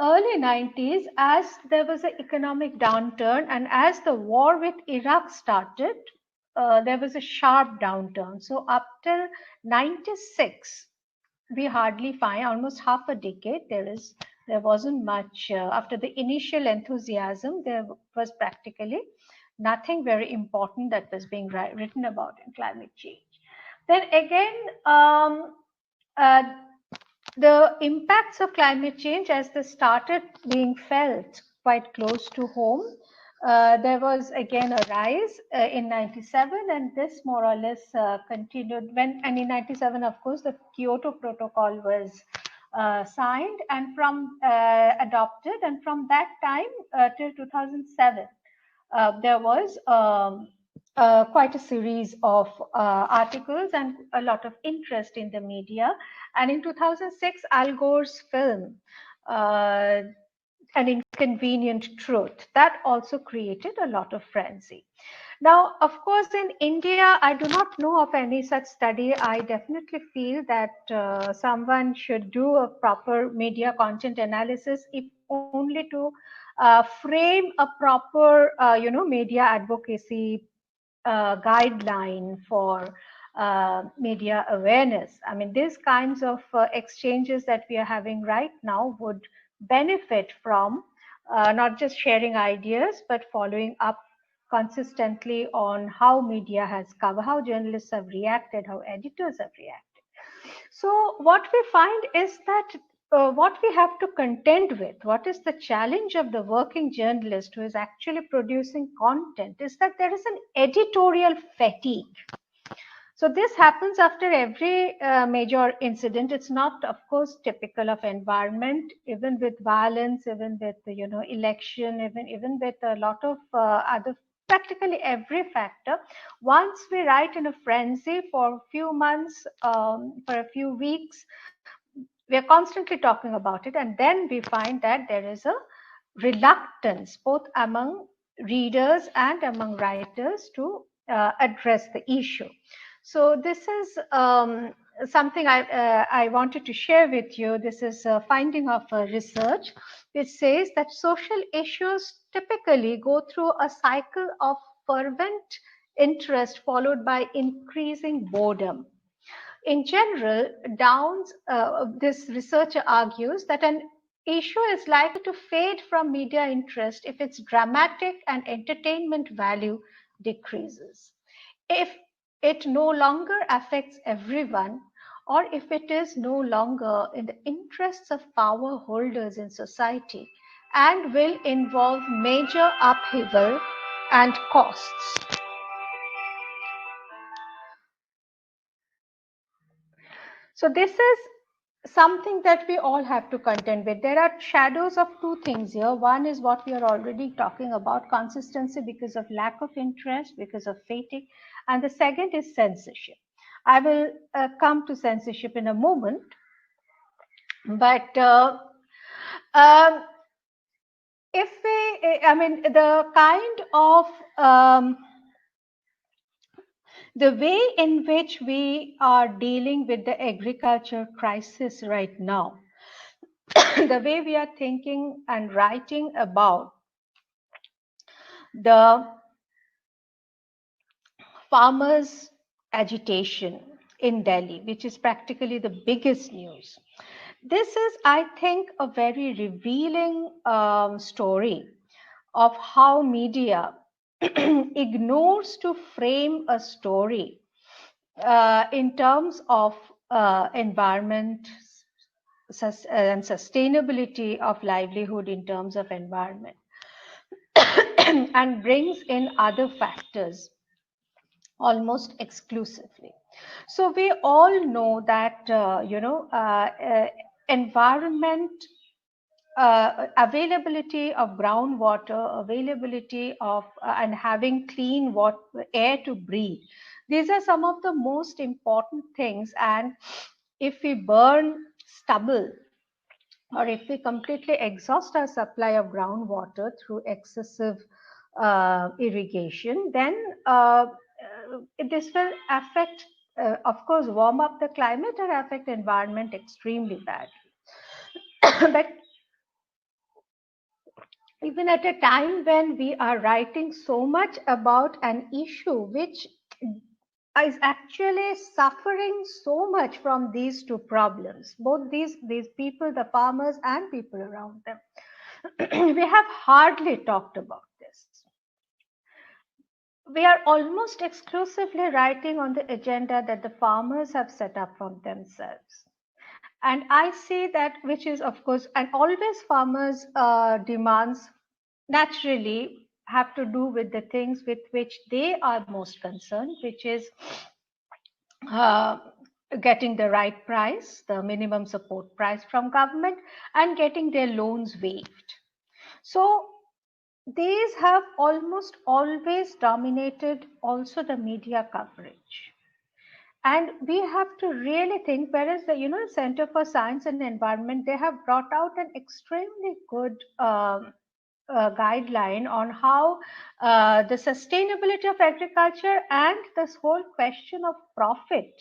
early 90s, as there was an economic downturn, and as the war with Iraq started, there was a sharp downturn. So up till 96, we hardly find, almost half a decade, there wasn't much. After the initial enthusiasm, there was practically nothing very important that was being written about in climate change. Then again, the impacts of climate change, as they started being felt quite close to home, there was again a rise in 97, and this more or less continued and in 97, of course, the Kyoto Protocol was signed and from adopted, and from that time till 2007, there was quite a series of articles and a lot of interest in the media. And in 2006, Al Gore's film, An Inconvenient Truth, that also created a lot of frenzy. Now, of course, in India, I do not know of any such study. I definitely feel that someone should do a proper media content analysis, if only to frame a proper, media advocacy guideline for media awareness. I mean, these kinds of exchanges that we are having right now would benefit from not just sharing ideas, but following up consistently on how media has covered, how journalists have reacted, how editors have reacted. So what we find is that what we have to contend with, what is the challenge of the working journalist who is actually producing content, is that there is an editorial fatigue. So this happens after every major incident. It's not, of course, typical of environment. Even with violence, even with election, even with a lot of other, practically every factor. Once we write in a frenzy for a few months, for a few weeks, we are constantly talking about it, and then we find that there is a reluctance both among readers and among writers to address the issue. So this is something I wanted to share with you. This is a finding of research which says that social issues typically go through a cycle of fervent interest followed by increasing boredom. In general, this researcher argues that an issue is likely to fade from media interest if its dramatic and entertainment value decreases. If it no longer affects everyone, or if it is no longer in the interests of power holders in society and will involve major upheaval and costs. So this is something that we all have to contend with. There are shadows of two things here. One is what we are already talking about, consistency because of lack of interest, because of fatigue. And the second is censorship. I will come to censorship in a moment. But the kind of the way in which we are dealing with the agriculture crisis right now, the way we are thinking and writing about the farmers' agitation in Delhi, which is practically the biggest news. This is, I think, a very revealing story of how media ignores to frame a story in terms of environment and sustainability of livelihood in terms of environment and brings in other factors almost exclusively. So we all know that environment, availability of groundwater, availability of and having clean air to breathe, these are some of the most important things. And if we burn stubble, or if we completely exhaust our supply of groundwater through excessive irrigation, then this will affect, of course, warm up the climate and affect environment extremely badly. But even at a time when we are writing so much about an issue which is actually suffering so much from these two problems, both these people, the farmers and people around them, we have hardly talked about this. We are almost exclusively writing on the agenda that the farmers have set up for themselves. And I see that, which is, of course, and always farmers' demands naturally have to do with the things with which they are most concerned, which is getting the right price, the minimum support price from government, and getting their loans waived. So these have almost always dominated also the media coverage. And we have to really think, whereas the Center for Science and Environment, they have brought out an extremely good guideline on how the sustainability of agriculture and this whole question of profit,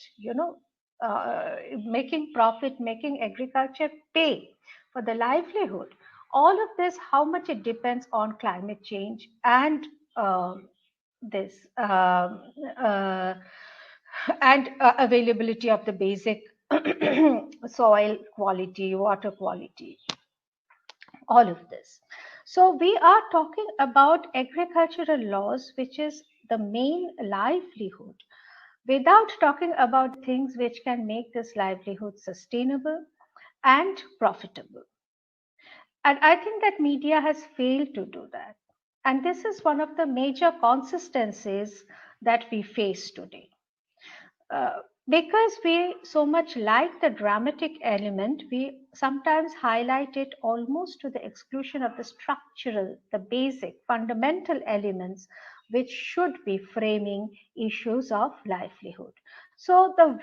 making profit, making agriculture pay for the livelihood. All of this, how much it depends on climate change and this and availability of the basic soil quality, water quality, all of this. So we are talking about agricultural laws, which is the main livelihood, without talking about things which can make this livelihood sustainable and profitable. And I think that media has failed to do that. And this is one of the major consistencies that we face today. Because we so much like the dramatic element, we sometimes highlight it almost to the exclusion of the structural, the basic, fundamental elements which should be framing issues of livelihood. So the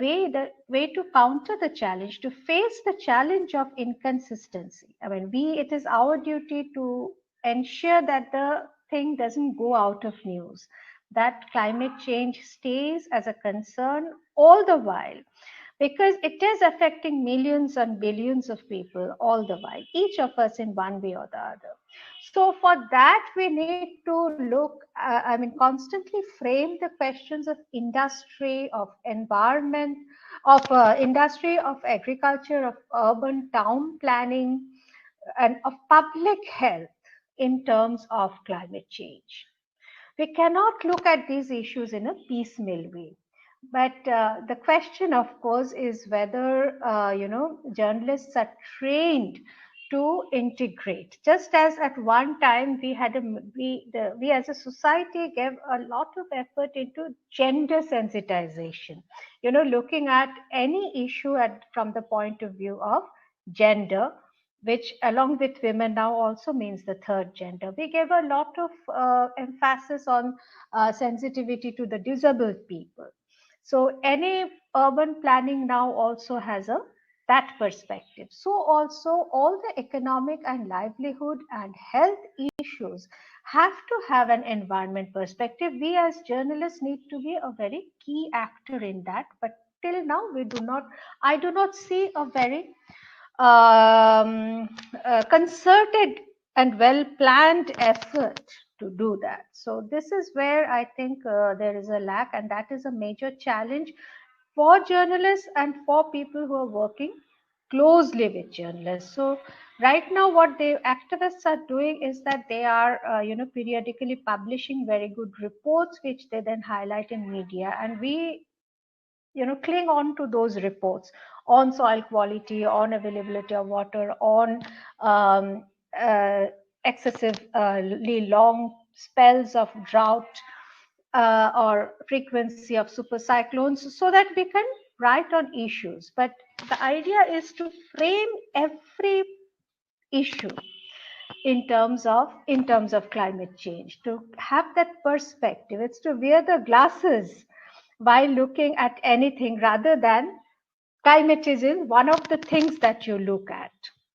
way to counter the challenge, to face the challenge of inconsistency, I mean, it is our duty to ensure that the thing doesn't go out of news, that climate change stays as a concern all the while, because it is affecting millions and billions of people all the while, each of us in one way or the other. So for that, we need to look, constantly frame the questions of industry, of environment, of industry, of agriculture, of urban town planning, and of public health in terms of climate change. We cannot look at these issues in a piecemeal way. But the question, of course, is whether journalists are trained to integrate. Just as at one time we as a society gave a lot of effort into gender sensitization. Looking at any issue from the point of view of gender, which along with women now also means the third gender. We gave a lot of emphasis on sensitivity to the disabled people. So any urban planning now also has that perspective. So also all the economic and livelihood and health issues have to have an environment perspective. We as journalists need to be a very key actor in that. But till now, I do not see a very concerted and well planned effort to do that. So this is where I think there is a lack, and that is a major challenge for journalists and for people who are working closely with journalists. So right now, what the activists are doing is that they are, periodically publishing very good reports, which they then highlight in media, and we cling on to those reports on soil quality, on availability of water, on excessively long spells of drought, or frequency of super cyclones, so that we can write on issues. But the idea is to frame every issue in terms of climate change, to have that perspective. It's to wear the glasses while looking at anything, rather than climate is one of the things that you look at.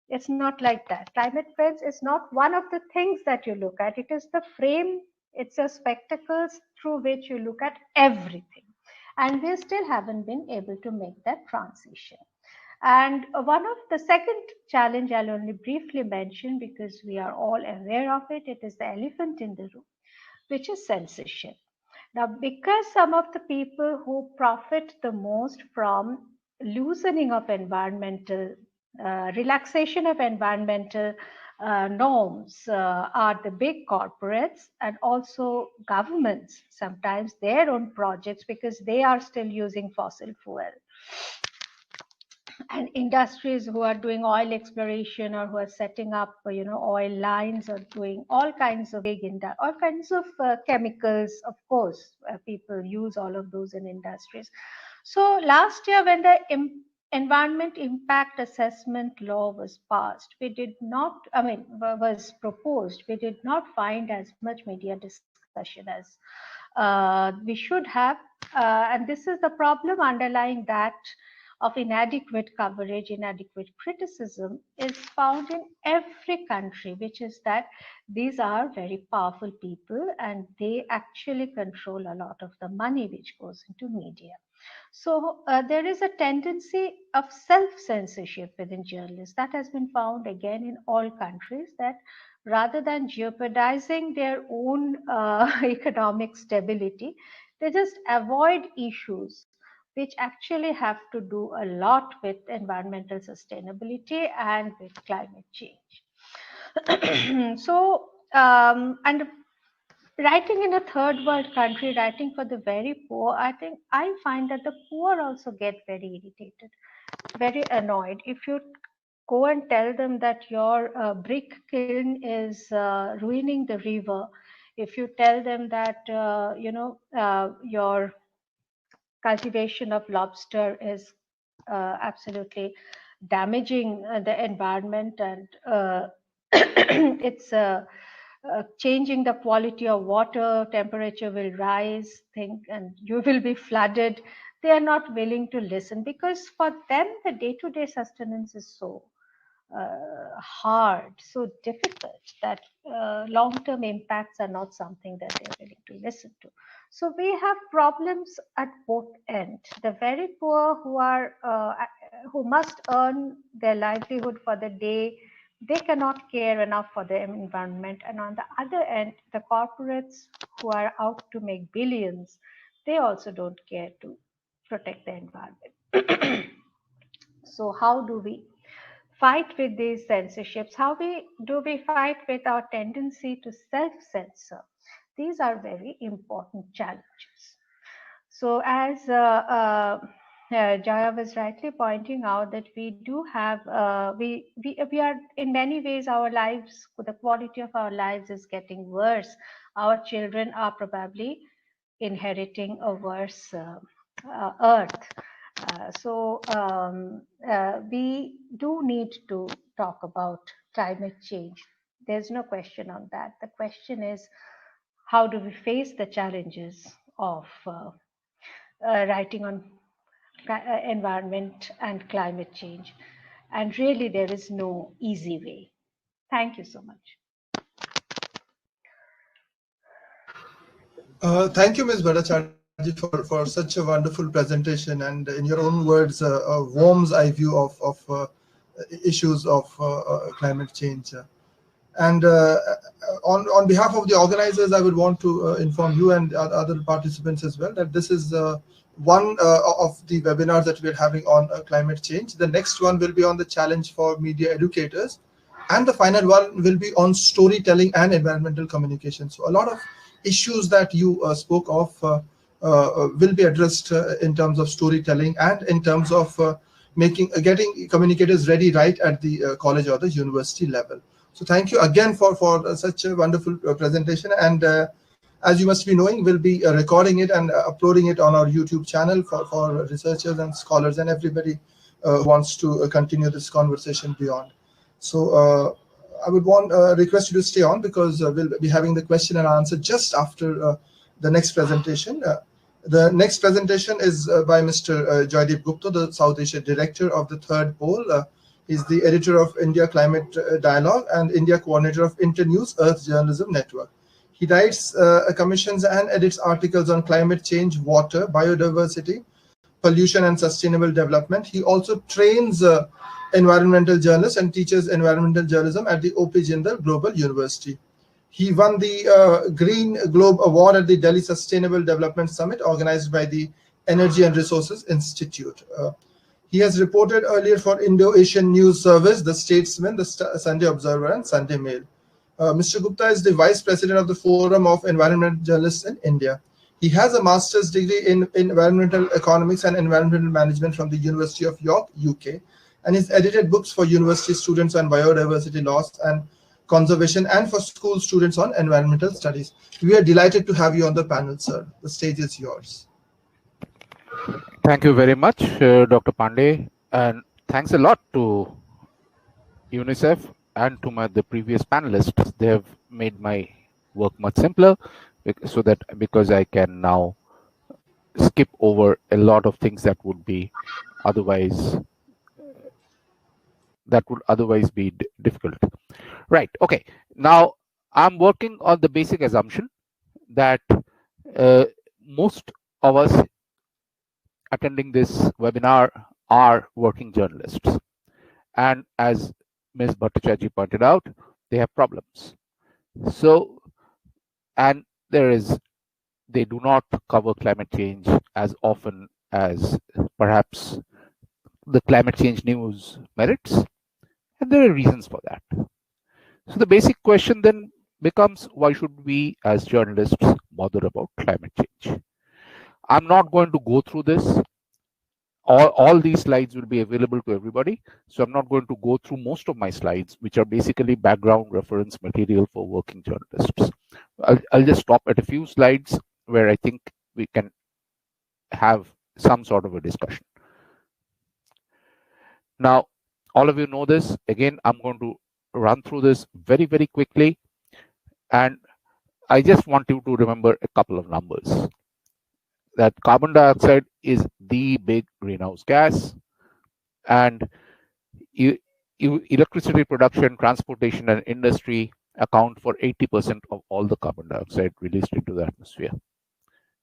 It's not like that. Climate friends is not one of the things that you look at. It is the frame, it's a spectacles through which you look at everything. And we still haven't been able to make that transition. And one of the second challenge I'll only briefly mention, because we are all aware of it, it is the elephant in the room, which is censorship. Now, because some of the people who profit the most from loosening of environmental, relaxation of environmental norms are the big corporates, and also governments, sometimes their own projects, because they are still using fossil fuel. And industries who are doing oil exploration, or who are setting up, oil lines, or doing all kinds of all kinds of chemicals. Of course, people use all of those in industries. So last year when the Environment Impact Assessment Law was passed, we did not, was proposed, we did not find as much media discussion as we should have. And this is the problem underlying that of inadequate coverage, inadequate criticism is found in every country, which is that these are very powerful people and they actually control a lot of the money which goes into media. So there is a tendency of self-censorship within journalists that has been found again in all countries, that rather than jeopardizing their own economic stability, they just avoid issues which actually have to do a lot with environmental sustainability and with climate change. So, and writing in a third world country, writing for the very poor, I find that the poor also get very irritated, very annoyed. If you go and tell them that your brick kiln is ruining the river, if you tell them that your cultivation of lobster is absolutely damaging the environment, and it's changing the quality of water, temperature will rise, and you will be flooded. They are not willing to listen because for them the day-to-day sustenance is so hard, so difficult, that long-term impacts are not something that they're willing to listen to. So we have problems at both ends. The very poor who must earn their livelihood for the day, they cannot care enough for the environment. And on the other end, the corporates who are out to make billions, they also don't care to protect the environment. So how do we fight with these censorships? How do we fight with our tendency to self-censor? These are very important challenges. So as Joya was rightly pointing out, that we do have, we are in many ways, our lives, the quality of our lives is getting worse. Our children are probably inheriting a worse earth. We do need to talk about climate change. There's no question on that. The question is, how do we face the challenges of writing on environment and climate change? And really, there is no easy way. Thank you so much. Thank you, Ms. Bhattacharjee, for such a wonderful presentation, and in your own words, a warm's eye view of issues of climate change. And on behalf of the organizers, I would want to inform you and other participants as well that this is one of the webinars that we're having on climate change. The next one will be on the challenge for media educators, and the final one will be on storytelling and environmental communication. So a lot of issues that you spoke of will be addressed in terms of storytelling and in terms of getting communicators ready right at the college or the university level. So thank you again for such a wonderful presentation. And as you must be knowing, we'll be recording it and uploading it on our YouTube channel for researchers and scholars and everybody who wants to continue this conversation beyond. So I would request you to stay on, because we'll be having the question and answer just after the next presentation. The next presentation is by Mr. Joydeep Gupta, the South Asia Director of the Third Pole. He's the editor of India Climate Dialogue and India Coordinator of Internews Earth Journalism Network. He writes, commissions and edits articles on climate change, water, biodiversity, pollution and sustainable development. He also trains environmental journalists and teaches environmental journalism at the O.P. Jindal Global University. He won the Green Globe Award at the Delhi Sustainable Development Summit organized by the Energy and Resources Institute. He has reported earlier for Indo-Asian News Service, The Statesman, The Sunday Observer, and Sunday Mail. Mr. Gupta is the Vice President of the Forum of Environmental Journalists in India. He has a master's degree in environmental economics and environmental management from the University of York, UK, and he's edited books for university students on biodiversity loss and conservation and for school students on environmental studies. We are delighted to have you on the panel, sir. The stage is yours. Thank you very much, Dr. Pandey, and thanks a lot to UNICEF and to the previous panelists. They have made my work much simpler, so that because I can now skip over a lot of things that would otherwise be difficult. Right. Okay. Now I'm working on the basic assumption that most of us attending this webinar are working journalists, and as Ms. Bhattacharjee pointed out, they have problems. So, and they do not cover climate change as often as perhaps the climate change news merits, and there are reasons for that. So the basic question then becomes, why should we as journalists bother about climate change? I'm not going to go through this. All these slides will be available to everybody, so I'm not going to go through most of my slides, which are basically background reference material for working journalists. I'll just stop at a few slides where I think we can have some sort of a discussion. Now, all of you know this. Again, I'm going to run through this very, very quickly, and I just want you to remember a couple of numbers. That carbon dioxide is the big greenhouse gas, and electricity production, transportation, and industry account for 80% of all the carbon dioxide released into the atmosphere.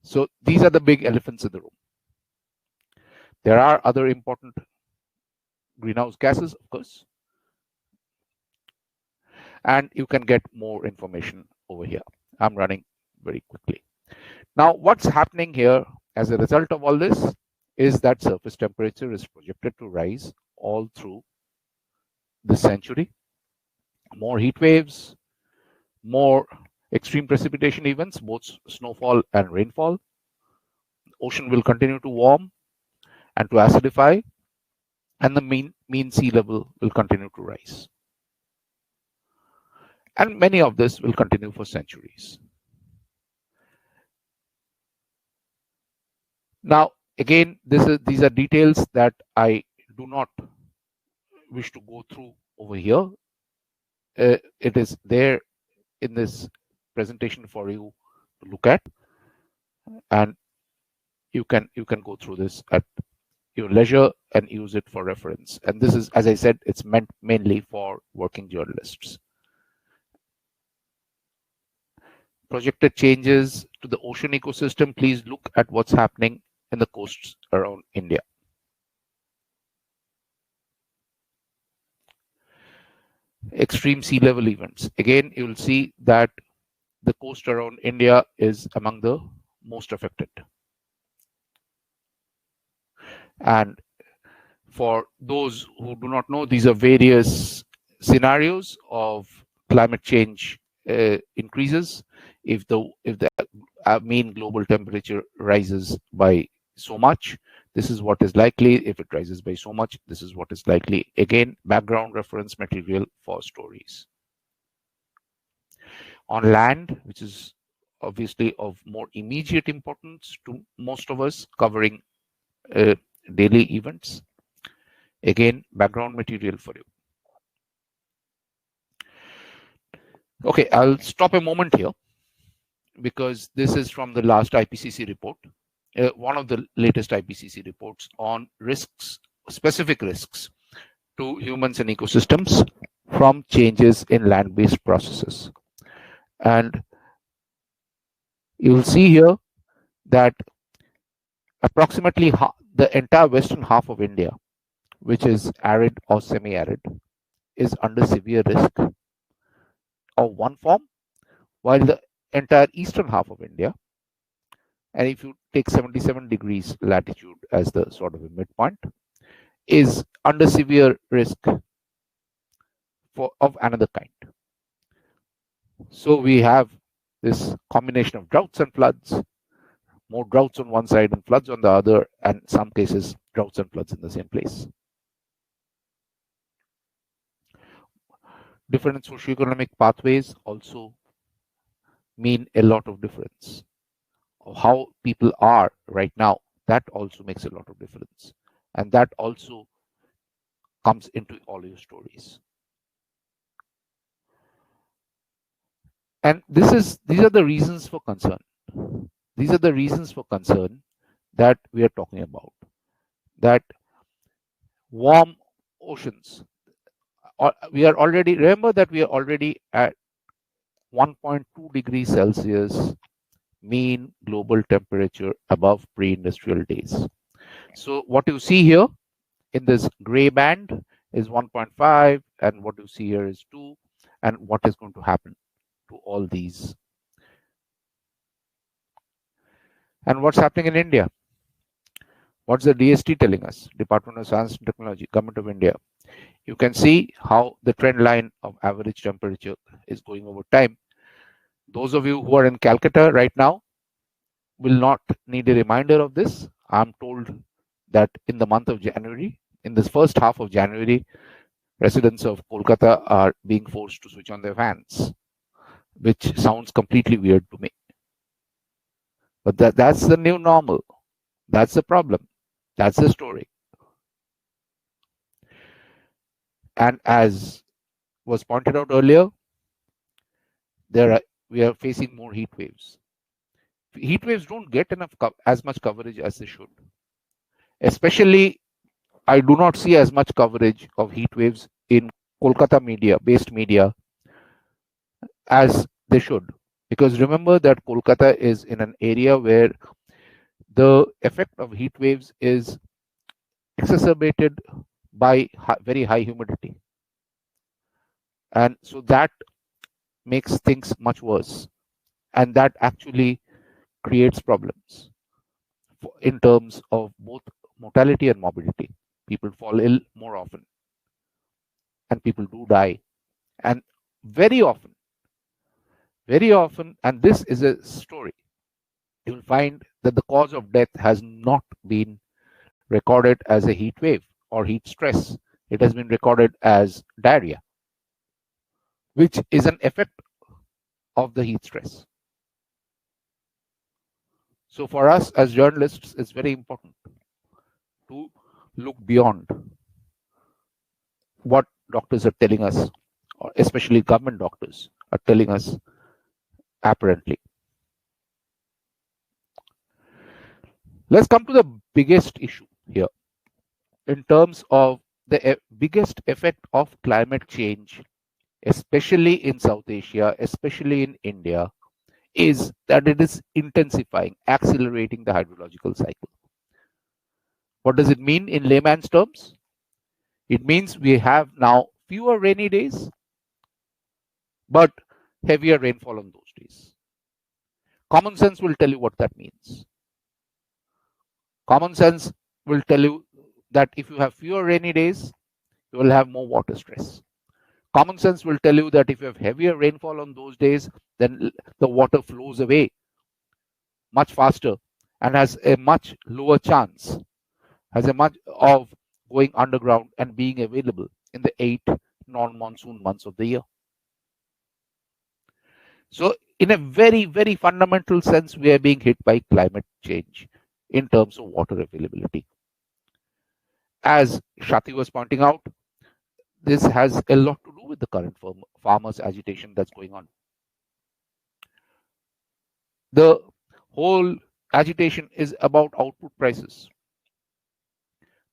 So these are the big elephants in the room. There are other important greenhouse gases, of course, and you can get more information over here. I'm running very quickly. Now, what's happening here as a result of all this is that surface temperature is projected to rise all through this century. More heat waves, more extreme precipitation events, both snowfall and rainfall. The ocean will continue to warm and to acidify, and the mean sea level will continue to rise. And many of this will continue for centuries. Now, again, these are details that I do not wish to go through over here. It is there in this presentation for you to look at, and you can go through this at your leisure and use it for reference. And this is, as I said, it's meant mainly for working journalists. Projected changes to the ocean ecosystem. Please look at what's happening in the coasts around India. Extreme sea level events. Again, you will see that the coast around India is among the most affected. And for those who do not know, these are various scenarios of climate change increases. If the mean global temperature rises by so much, this is what is likely. If it rises by so much, this is what is likely. Again, background reference material for stories. On land, which is obviously of more immediate importance to most of us, covering daily events. Again, background material for you. Okay, I'll stop a moment here because this is from the last IPCC report, one of the latest IPCC reports on risks, specific risks to humans and ecosystems from changes in land-based processes. And you'll see here that approximately the entire western half of India, which is arid or semi-arid, is under severe risk of one form, while the entire eastern half of India, and if you take 77 degrees latitude as the sort of a midpoint, is under severe risk of another kind. So we have this combination of droughts and floods, more droughts on one side and floods on the other, and in some cases droughts and floods in the same place. Different socioeconomic pathways also mean a lot of difference of how people are right now That also makes a lot of difference. And that also comes into all your stories. And these are the reasons for concern. These are the reasons for concern that we are talking about. That warm oceans, we are already, remember that we are already at 1.2 degrees Celsius mean global temperature above pre-industrial days. So what you see here in this gray band is 1.5, and what you see here is 2, and what is going to happen to all these. And what's happening in India? What's the DST telling us? Department of Science and Technology, Government of India. You can see how the trend line of average temperature is going over time. Those of you who are in Calcutta right now will not need a reminder of this. I'm told that in the month of January, in this first half of January, residents of Kolkata are being forced to switch on their fans, which sounds completely weird to me. But that's the new normal. That's the problem. That's the story. And as was pointed out earlier, we are facing more heat waves. Heat waves don't get as much coverage as they should. Especially, I do not see as much coverage of heat waves in Kolkata based media as they should. Because remember that Kolkata is in an area where the effect of heat waves is exacerbated by very high humidity. And so that makes things much worse. And that actually creates problems in terms of both mortality and morbidity. People fall ill more often, and people do die. And very often, and this is a story, you will find that the cause of death has not been recorded as a heat wave or heat stress. It has been recorded as diarrhea, which is an effect of the heat stress. So for us as journalists, it's very important to look beyond what doctors are telling us, or especially government doctors are telling us apparently. Let's come to the biggest issue here in terms of the biggest effect of climate change, especially in South Asia, especially in India, is that it is intensifying, accelerating the hydrological cycle. What does it mean in layman's terms? It means we have now fewer rainy days, but heavier rainfall on those days. Common sense will tell you what that means. Common sense will tell you that if you have fewer rainy days, you will have more water stress. Common sense will tell you that if you have heavier rainfall on those days, then the water flows away much faster and has a much lower chance, of going underground and being available in the 8 non-monsoon months of the year. So in a very, very fundamental sense, we are being hit by climate change in terms of water availability. As Shati was pointing out, this has a lot to do with the current farmers' agitation that's going on. The whole agitation is about output prices.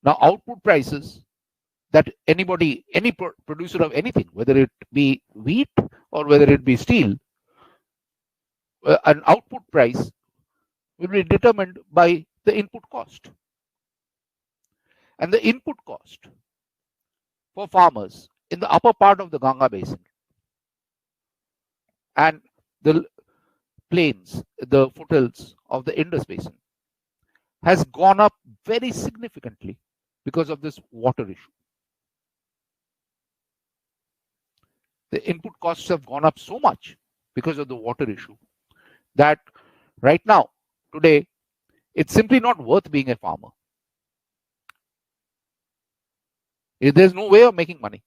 Now, output prices that any producer of anything, whether it be wheat or whether it be steel, an output price will be determined by the input cost. And the input cost for farmers in the upper part of the Ganga basin and the plains, the foothills of the Indus basin, has gone up very significantly because of this water issue. The input costs have gone up so much because of the water issue that right now, today, it's simply not worth being a farmer. There's no way of making money.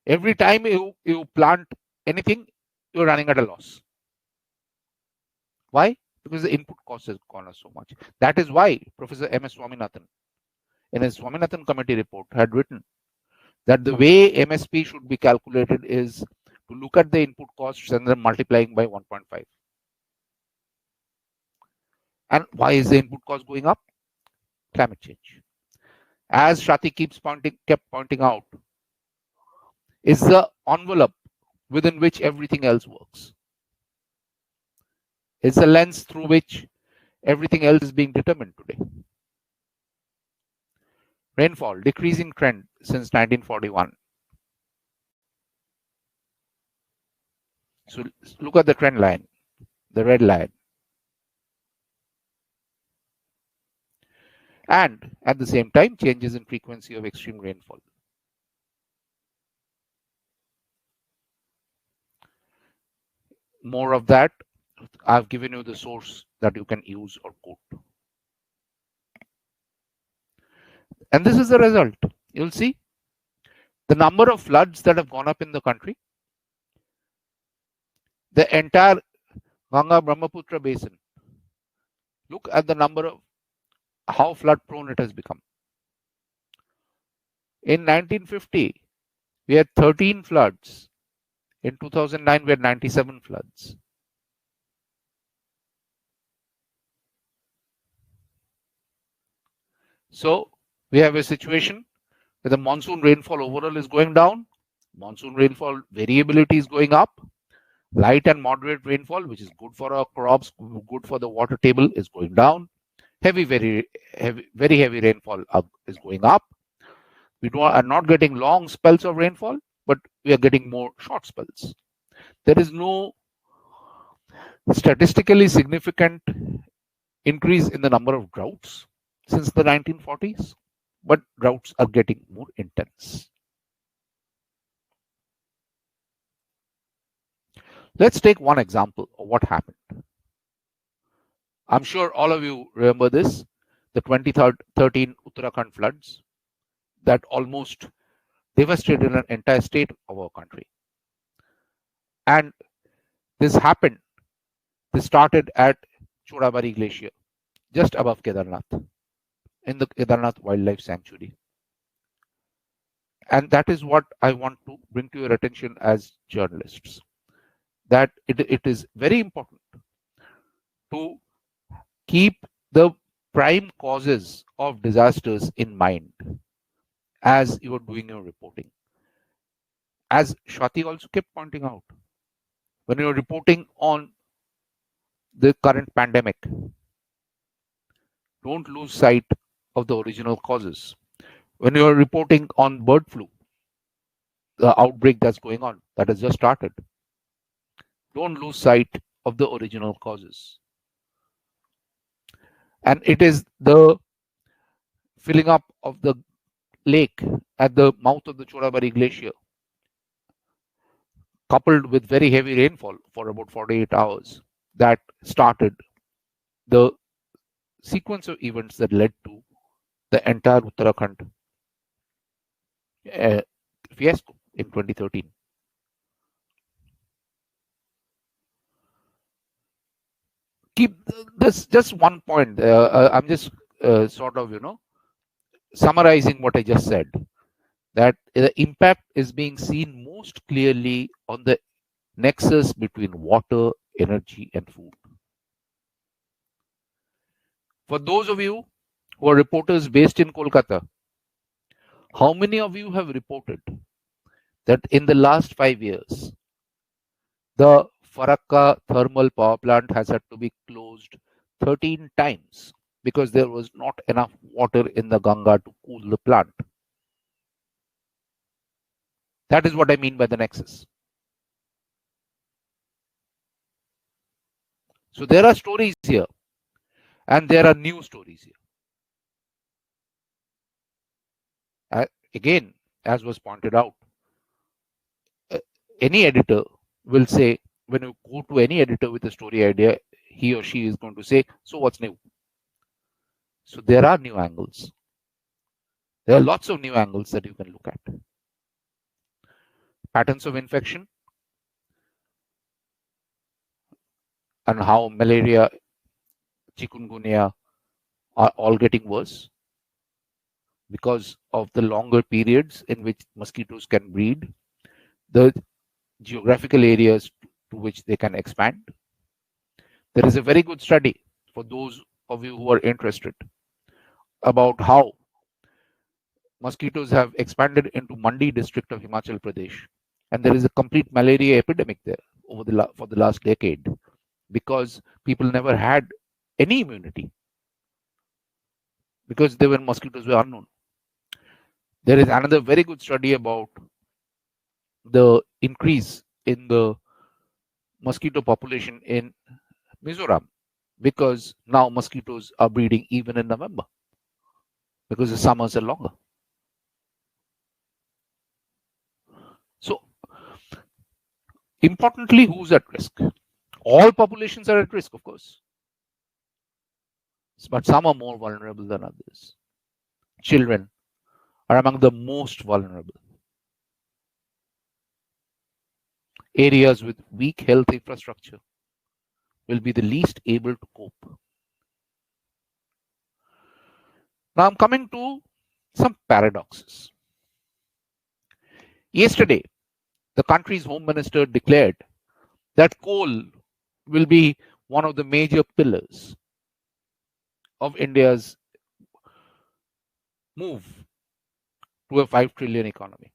Every time you plant anything, you're running at a loss. Why? because the input cost has gone up so much. That is why Professor M.S. Swaminathan, in his Swaminathan committee report, had written that the way MSP should be calculated is to look at the input costs and then multiplying by 1.5. And why is the input cost going up? Climate change. As Swati kept pointing out, is the envelope within which everything else works. It's the lens through which everything else is being determined today. Rainfall, decreasing trend since 1941. So look at the trend line, the red line. And at the same time, changes in frequency of extreme rainfall. More of that. I've given you the source that you can use or quote. And this is the result. You'll see the number of floods that have gone up in the country. The entire Ganga Brahmaputra basin. Look at the number of how flood prone it has become. In 1950, we had 13 floods. In 2009, we had 97 floods. So we have a situation where the monsoon rainfall overall is going down, monsoon rainfall variability is going up, light and moderate rainfall, which is good for our crops, good for the water table, is going down. Very heavy rainfall is going up. We are not getting long spells of rainfall, but we are getting more short spells. There is no statistically significant increase in the number of droughts since the 1940s, but droughts are getting more intense. Let's take one example of what happened. I'm sure all of you remember this, the 2013 Uttarakhand floods that almost devastated an entire state of our country. And this happened, this started at Chakraborty Glacier, just above Kedarnath, in the Kedarnath Wildlife Sanctuary. And that is what I want to bring to your attention as journalists, that it is very important to keep the prime causes of disasters in mind as you are doing your reporting. As Swati also kept pointing out, when you are reporting on the current pandemic, don't lose sight of the original causes. When you are reporting on bird flu, the outbreak that's going on, that has just started, don't lose sight of the original causes. And it is the filling up of the lake at the mouth of the Chakraborty Glacier, coupled with very heavy rainfall for about 48 hours, that started the sequence of events that led to the entire Uttarakhand fiasco in 2013. Keep this just one point. I'm just sort of, summarizing what I just said, that the impact is being seen most clearly on the nexus between water, energy, and food. For those of you who are reporters based in Kolkata, how many of you have reported that in the last 5 years, the Farakka thermal power plant has had to be closed 13 times because there was not enough water in the Ganga to cool the plant? That is what I mean by the nexus. So there are stories here, and there are new stories here. Again, as was pointed out, any editor will say, when you go to any editor with a story idea, he or she is going to say, so what's new? So there are new angles. There are lots of new angles that you can look at. Patterns of infection and how malaria chikungunya are all getting worse because of the longer periods in which mosquitoes can breed, the geographical areas to which they can expand. There is a very good study for those of you who are interested about how mosquitoes have expanded into Mandi district of Himachal Pradesh, and there is a complete malaria epidemic there for the last decade because people never had any immunity because mosquitoes were unknown. There is another very good study about the increase in the mosquito population in Mizoram because now mosquitoes are breeding even in November because the summers are longer. So, importantly, who's at risk? All populations are at risk, of course, but some are more vulnerable than others. Children are among the most vulnerable. Areas with weak health infrastructure will be the least able to cope. Now I'm coming to some paradoxes. Yesterday, the country's home minister declared that coal will be one of the major pillars of India's move to a 5 trillion economy.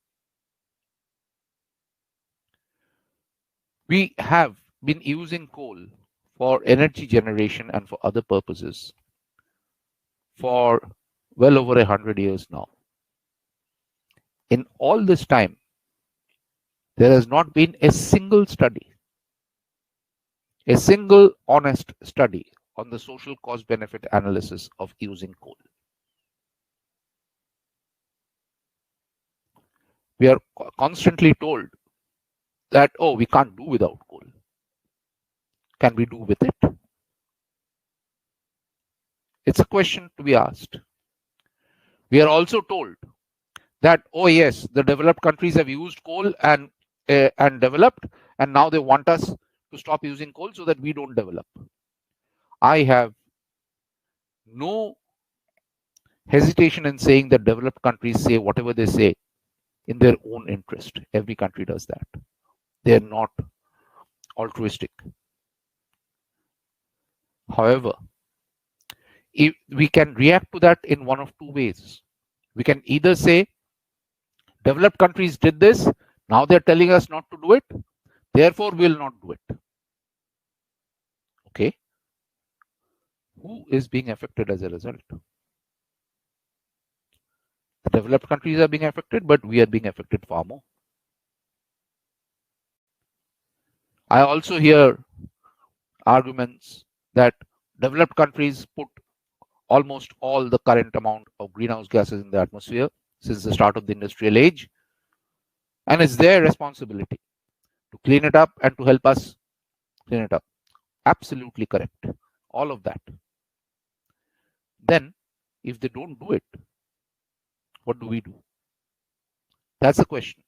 We have been using coal for energy generation and for other purposes for well over 100 years now. In all this time, there has not been a single study, a single honest study on the social cost benefit analysis of using coal. We are constantly told that, oh, we can't do without coal. Can we do with it? It's a question to be asked. We are also told that, oh yes, the developed countries have used coal and developed, and now they want us to stop using coal so that we don't develop. I have no hesitation in saying that developed countries say whatever they say in their own interest. Every country does that. They are not altruistic. However, if we can react to that in one of two ways. We can either say, developed countries did this, now they're telling us not to do it, therefore we will not do it. Okay. Who is being affected as a result? The developed countries are being affected, but we are being affected far more. I also hear arguments that developed countries put almost all the current amount of greenhouse gases in the atmosphere since the start of the industrial age, and it's their responsibility to clean it up and to help us clean it up. Absolutely correct. All of that. Then, if they don't do it, what do we do? That's the question.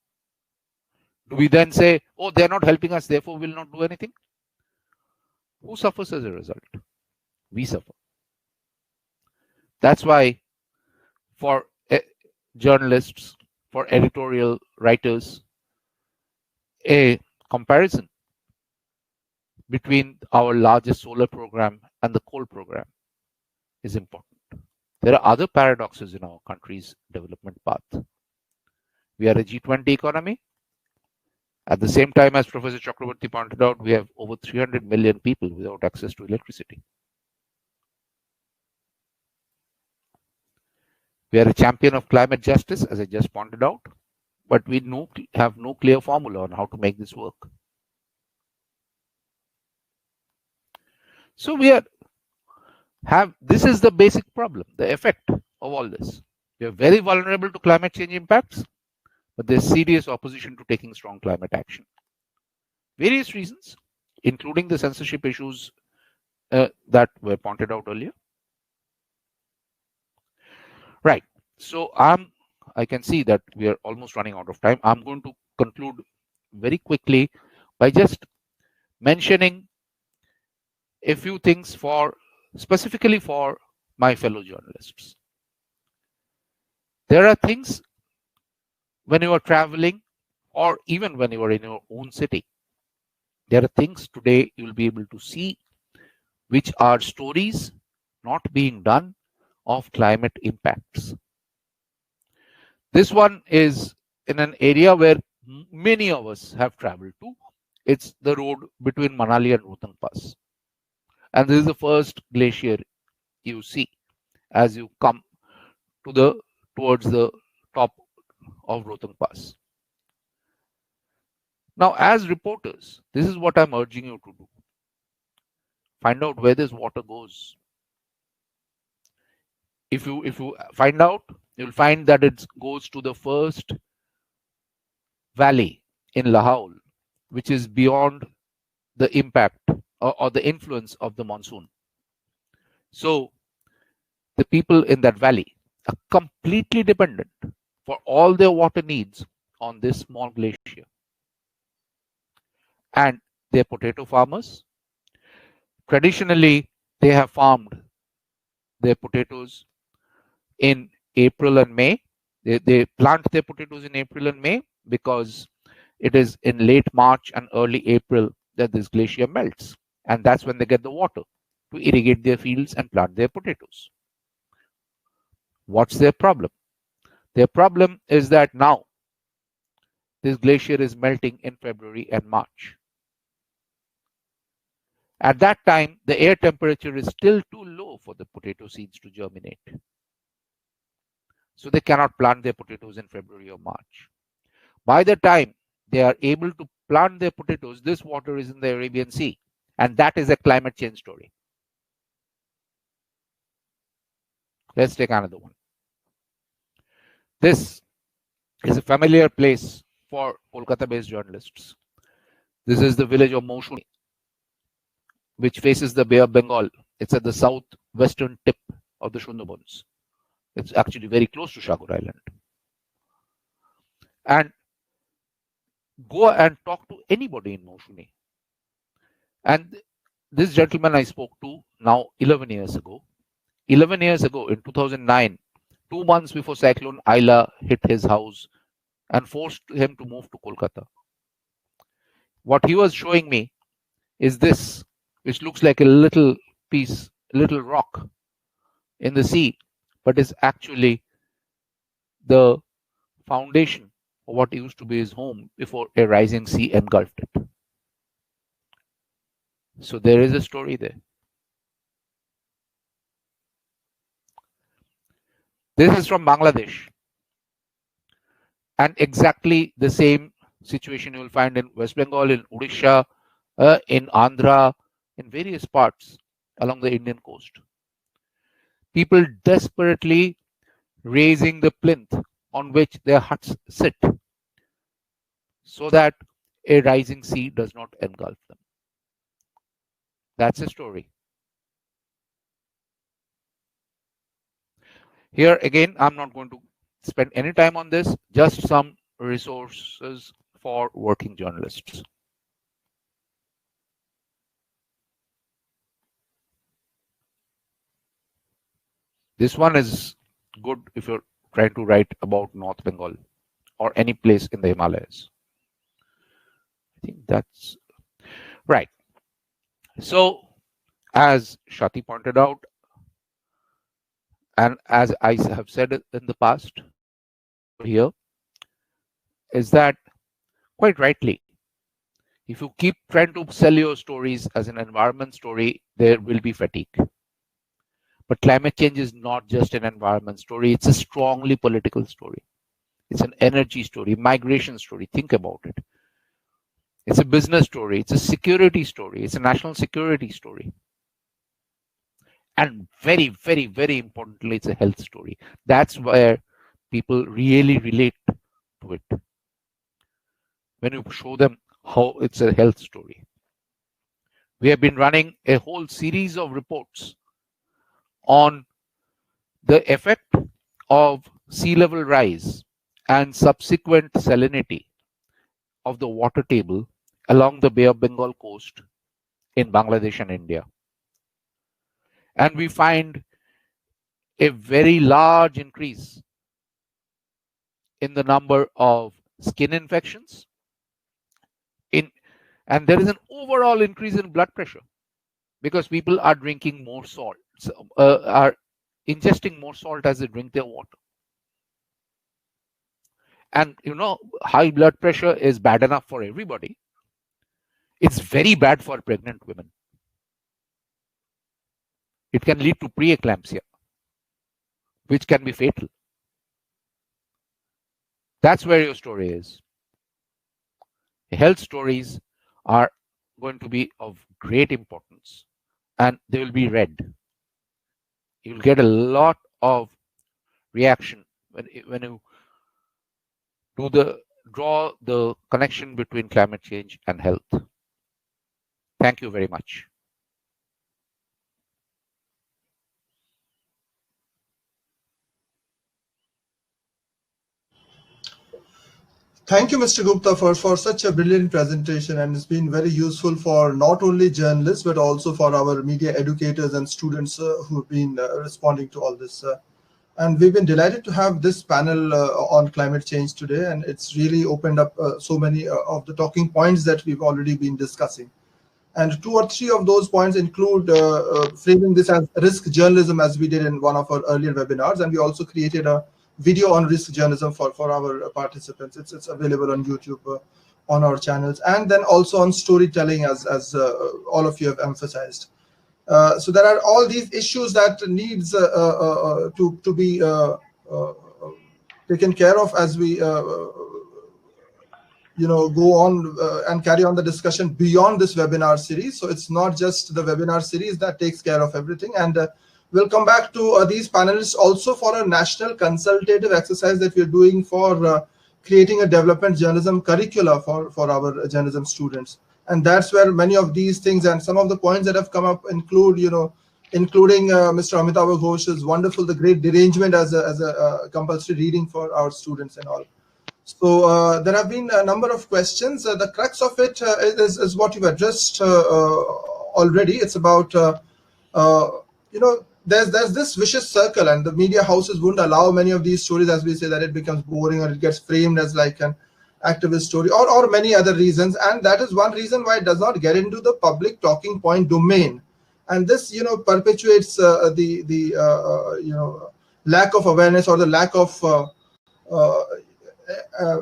Do we then say, oh, they're not helping us, therefore we'll not do anything? Who suffers as a result? We suffer. That's why for journalists, for editorial writers, a comparison between our largest solar program and the coal program is important. There are other paradoxes in our country's development path. We are a G20 economy. At the same time, as Professor Chakraborty pointed out, we have over 300 million people without access to electricity. We are a champion of climate justice, as I just pointed out, but we have no clear formula on how to make this work. So this is the basic problem, the effect of all this. We are very vulnerable to climate change impacts, but there's serious opposition to taking strong climate action. Various reasons, including the censorship issues that were pointed out earlier. Right. So I can see that we are almost running out of time. I'm going to conclude very quickly by just mentioning a few things for specifically for my fellow journalists. There are things when you are traveling or even when you are in your own city, there are things today you'll be able to see which are stories not being done of climate impacts. This one is in an area where many of us have traveled to. It's the road between Manali and Rohtang Pass. And this is the first glacier you see as you come towards the top of Rohtang Pass. Now, as reporters, this is what I'm urging you to do. Find out where this water goes. If you find out, you'll find that it goes to the first valley in Lahaul, which is beyond the impact or the influence of the monsoon. So the people in that valley are completely dependent for all their water needs on this small glacier. And they're potato farmers. Traditionally, they have farmed their potatoes in April and May. They plant their potatoes in April and May because it is in late March and early April that this glacier melts. And that's when they get the water to irrigate their fields and plant their potatoes. What's their problem? Their problem is that now this glacier is melting in February and March. At that time, the air temperature is still too low for the potato seeds to germinate. So they cannot plant their potatoes in February or March. By the time they are able to plant their potatoes, this water is in the Arabian Sea. And that is a climate change story. Let's take another one. This is a familiar place for Kolkata-based journalists. This is the village of Moushuni, which faces the Bay of Bengal. It's at the southwestern tip of the Sundarbans. It's actually very close to Shagur Island. And go and talk to anybody in Moushuni. And this gentleman I spoke to now 11 years ago. 11 years ago in 2009, 2 months before Cyclone Aila hit his house and forced him to move to Kolkata. What he was showing me is this, which looks like a little piece, a little rock in the sea, but is actually the foundation of what used to be his home before a rising sea engulfed it. So there is a story there. This is from Bangladesh. And exactly the same situation you will find in West Bengal, in Odisha, in Andhra, in various parts along the Indian coast. People desperately raising the plinth on which their huts sit so that a rising sea does not engulf them. That's a story. Here again, I'm not going to spend any time on this, just some resources for working journalists. This one is good if you're trying to write about North Bengal or any place in the Himalayas. I think that's right. So, as Shati pointed out, and as I have said in the past here, is that quite rightly, if you keep trying to sell your stories as an environment story, there will be fatigue. But climate change is not just an environment story, it's a strongly political story. It's an energy story, migration story. Think about it. It's a business story, it's a security story, it's a national security story. And very, very, very importantly, it's a health story. That's where people really relate to it. When you show them how it's a health story. We have been running a whole series of reports on the effect of sea level rise and subsequent salinity of the water table along the Bay of Bengal coast in Bangladesh and India. And we find a very large increase in the number of skin infections, and there is an overall increase in blood pressure because people are drinking more salt, are ingesting more salt as they drink their water. And high blood pressure is bad enough for everybody. It's very bad for pregnant women. It can lead to preeclampsia, which can be fatal. That's where your story is. Health stories are going to be of great importance, and they will be read. You'll get a lot of reaction when you draw the connection between climate change and health. Thank you very much. Thank you, Mr. Gupta, for such a brilliant presentation, and it's been very useful for not only journalists but also for our media educators and students who have been responding to all this. And we've been delighted to have this panel on climate change today, and it's really opened up so many of the talking points that we've already been discussing. And 2 or 3 of those points include framing this as risk journalism, as we did in one of our earlier webinars, and we also created a video on risk journalism for our participants. It's available on YouTube on our channels, and then also on storytelling, as all of you have emphasized. So there are all these issues that needs to be taken care of as we go on and carry on the discussion beyond this webinar series. So it's not just the webinar series that takes care of everything, and we'll come back to these panelists also for a national consultative exercise that we're doing for creating a development journalism curricula for our journalism students. And that's where many of these things and some of the points that have come up include, including Mr. Amitabh Ghosh's wonderful, The Great Derangement as a compulsory reading for our students and all. So there have been a number of questions. The crux of it is what you've addressed already. It's about, there's this vicious circle, and the media houses wouldn't allow many of these stories, as we say, that it becomes boring or it gets framed as like an activist story, or many other reasons. And that is one reason why it does not get into the public talking point domain. And this, perpetuates the lack of awareness or the lack of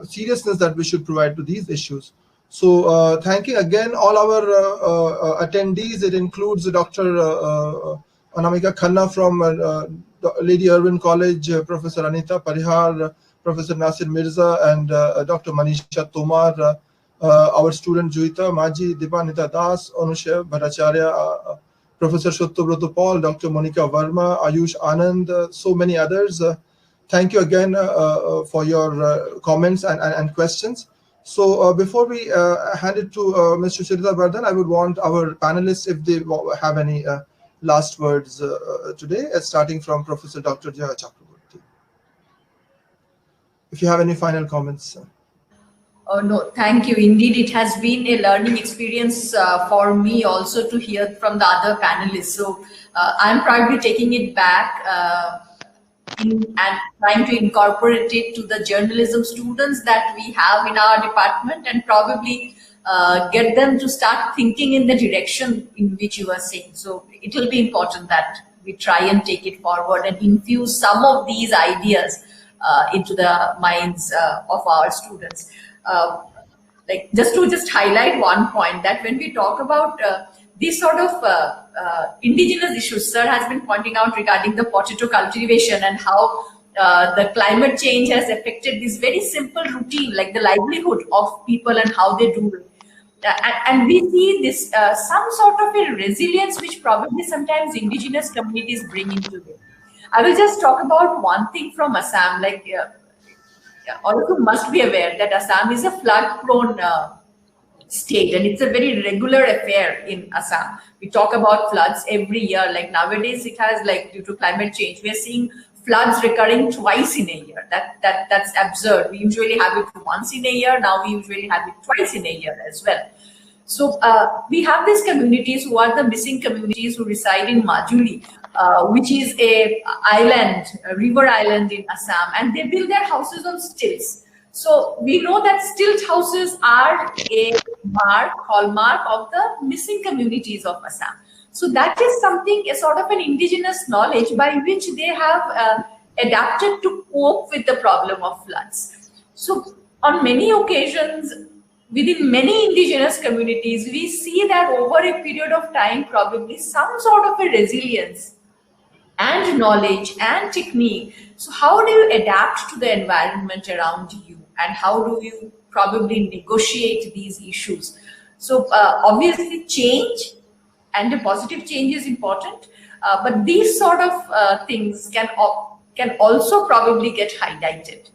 seriousness that we should provide to these issues. So thanking again all our attendees. It includes Dr. Anamika Khanna from Lady Irwin College, Professor Anita Parihar, Professor Nasir Mirza, and Dr. Manisha Tomar, our student Joyita Maji, Dipanita Das, Anusha Bhattacharjee, Professor Shottobroto Paul, Dr. Monica Verma, Ayush Anand, so many others. Thank you again for your comments and questions. So before we hand it to Mr. Sridhar Vardhan, I would want our panelists, if they have any last words today, starting from Professor Dr. Joya Chakraborty. If you have any final comments. Oh, no, thank you. Indeed, it has been a learning experience for me also to hear from the other panelists. So I'm probably taking it back and trying to incorporate it to the journalism students that we have in our department, and probably get them to start thinking in the direction in which you are saying. So it will be important that we try and take it forward and infuse some of these ideas into the minds of our students. Like just to highlight one point, that when we talk about these sort of indigenous issues, sir has been pointing out regarding the potato cultivation and how the climate change has affected this very simple routine, like the livelihood of people and how they do it. And we see this some sort of a resilience which probably sometimes indigenous communities bring into it. I will just talk about one thing from Assam. Like all of you must be aware that Assam is a flood-prone state, and it's a very regular affair in Assam. We talk about floods every year. Like nowadays, it has, like, due to climate change, we are seeing floods recurring twice in a year. That's absurd. We usually have it once in a year. Now we usually have it twice in a year as well. So we have these communities who are the missing communities who reside in Majuli, which is a island, a river island in Assam, and they build their houses on stilts. So we know that stilt houses are a hallmark of the missing communities of Assam. So that is something, a sort of an indigenous knowledge by which they have adapted to cope with the problem of floods. So on many occasions, within many indigenous communities, we see that over a period of time, probably some sort of a resilience and knowledge and technique. So how do you adapt to the environment around you, and how do you probably negotiate these issues? So obviously change, and a positive change is important, but these sort of things can also probably get highlighted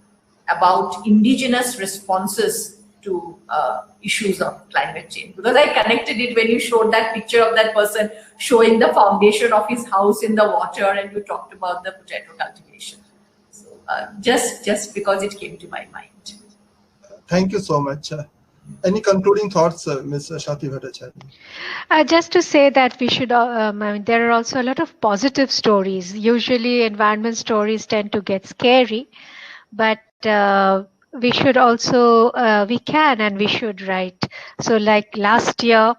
about indigenous responses to issues of climate change. Because I connected it when you showed that picture of that person showing the foundation of his house in the water, and you talked about the potato cultivation. So just because it came to my mind. Thank you so much. Any concluding thoughts, Ms. Swati Bhattacharjee? Just to say that we should, I mean, there are also a lot of positive stories. Usually environment stories tend to get scary, but we should also, we can and we should write. So like last year,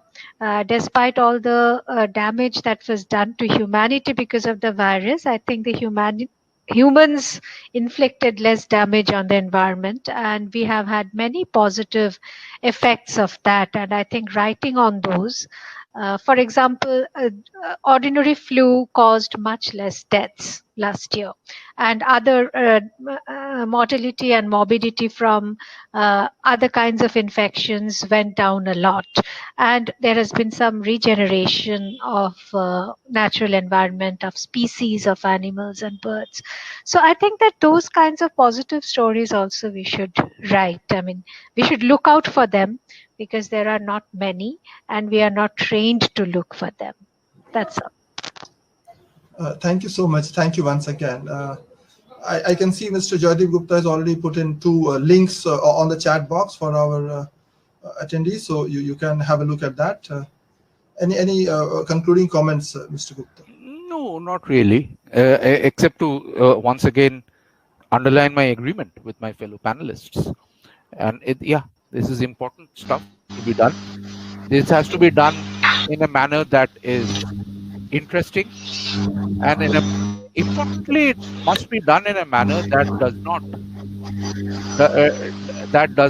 despite all the damage that was done to humanity because of the virus, I think the humans inflicted less damage on the environment, and we have had many positive effects of that. And I think writing on those, for example, ordinary flu caused much less deaths last year, and other mortality and morbidity from other kinds of infections went down a lot. And there has been some regeneration of natural environment, of species of animals and birds. So I think that those kinds of positive stories also we should write. I mean, we should look out for them, because there are not many and we are not trained to look for them. That's all. Thank you so much. Thank you once again. I can see Mr. Joydeep Gupta has already put in two links on the chat box for our attendees, so you can have a look at that. Any concluding comments, Mr. Gupta? No, not really, except to once again underline my agreement with my fellow panelists. And this is important stuff to be done. This has to be done in a manner that is interesting, and importantly, it must be done in a manner that does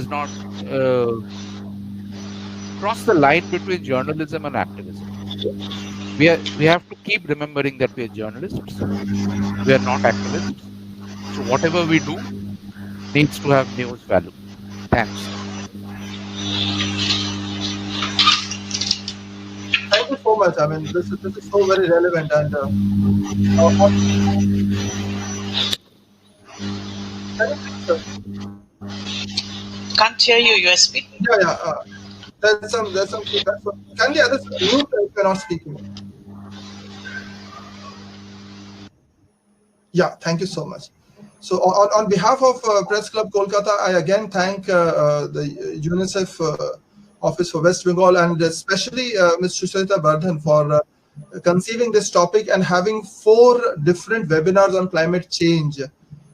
not cross the line between journalism and activism. We have to keep remembering that we are journalists. We are not activists. So whatever we do needs to have news value. Thanks. Thank you so much. I mean, this is so very relevant, and Can't hear you, USB. Yeah. There's some feedback. So can the others mute if you're not speaking? Yeah, thank you so much. So on behalf of Press Club Kolkata, I again thank the UNICEF Office for West Bengal, and especially Ms. Sucharita Bardhan for conceiving this topic and having 4 different webinars on climate change.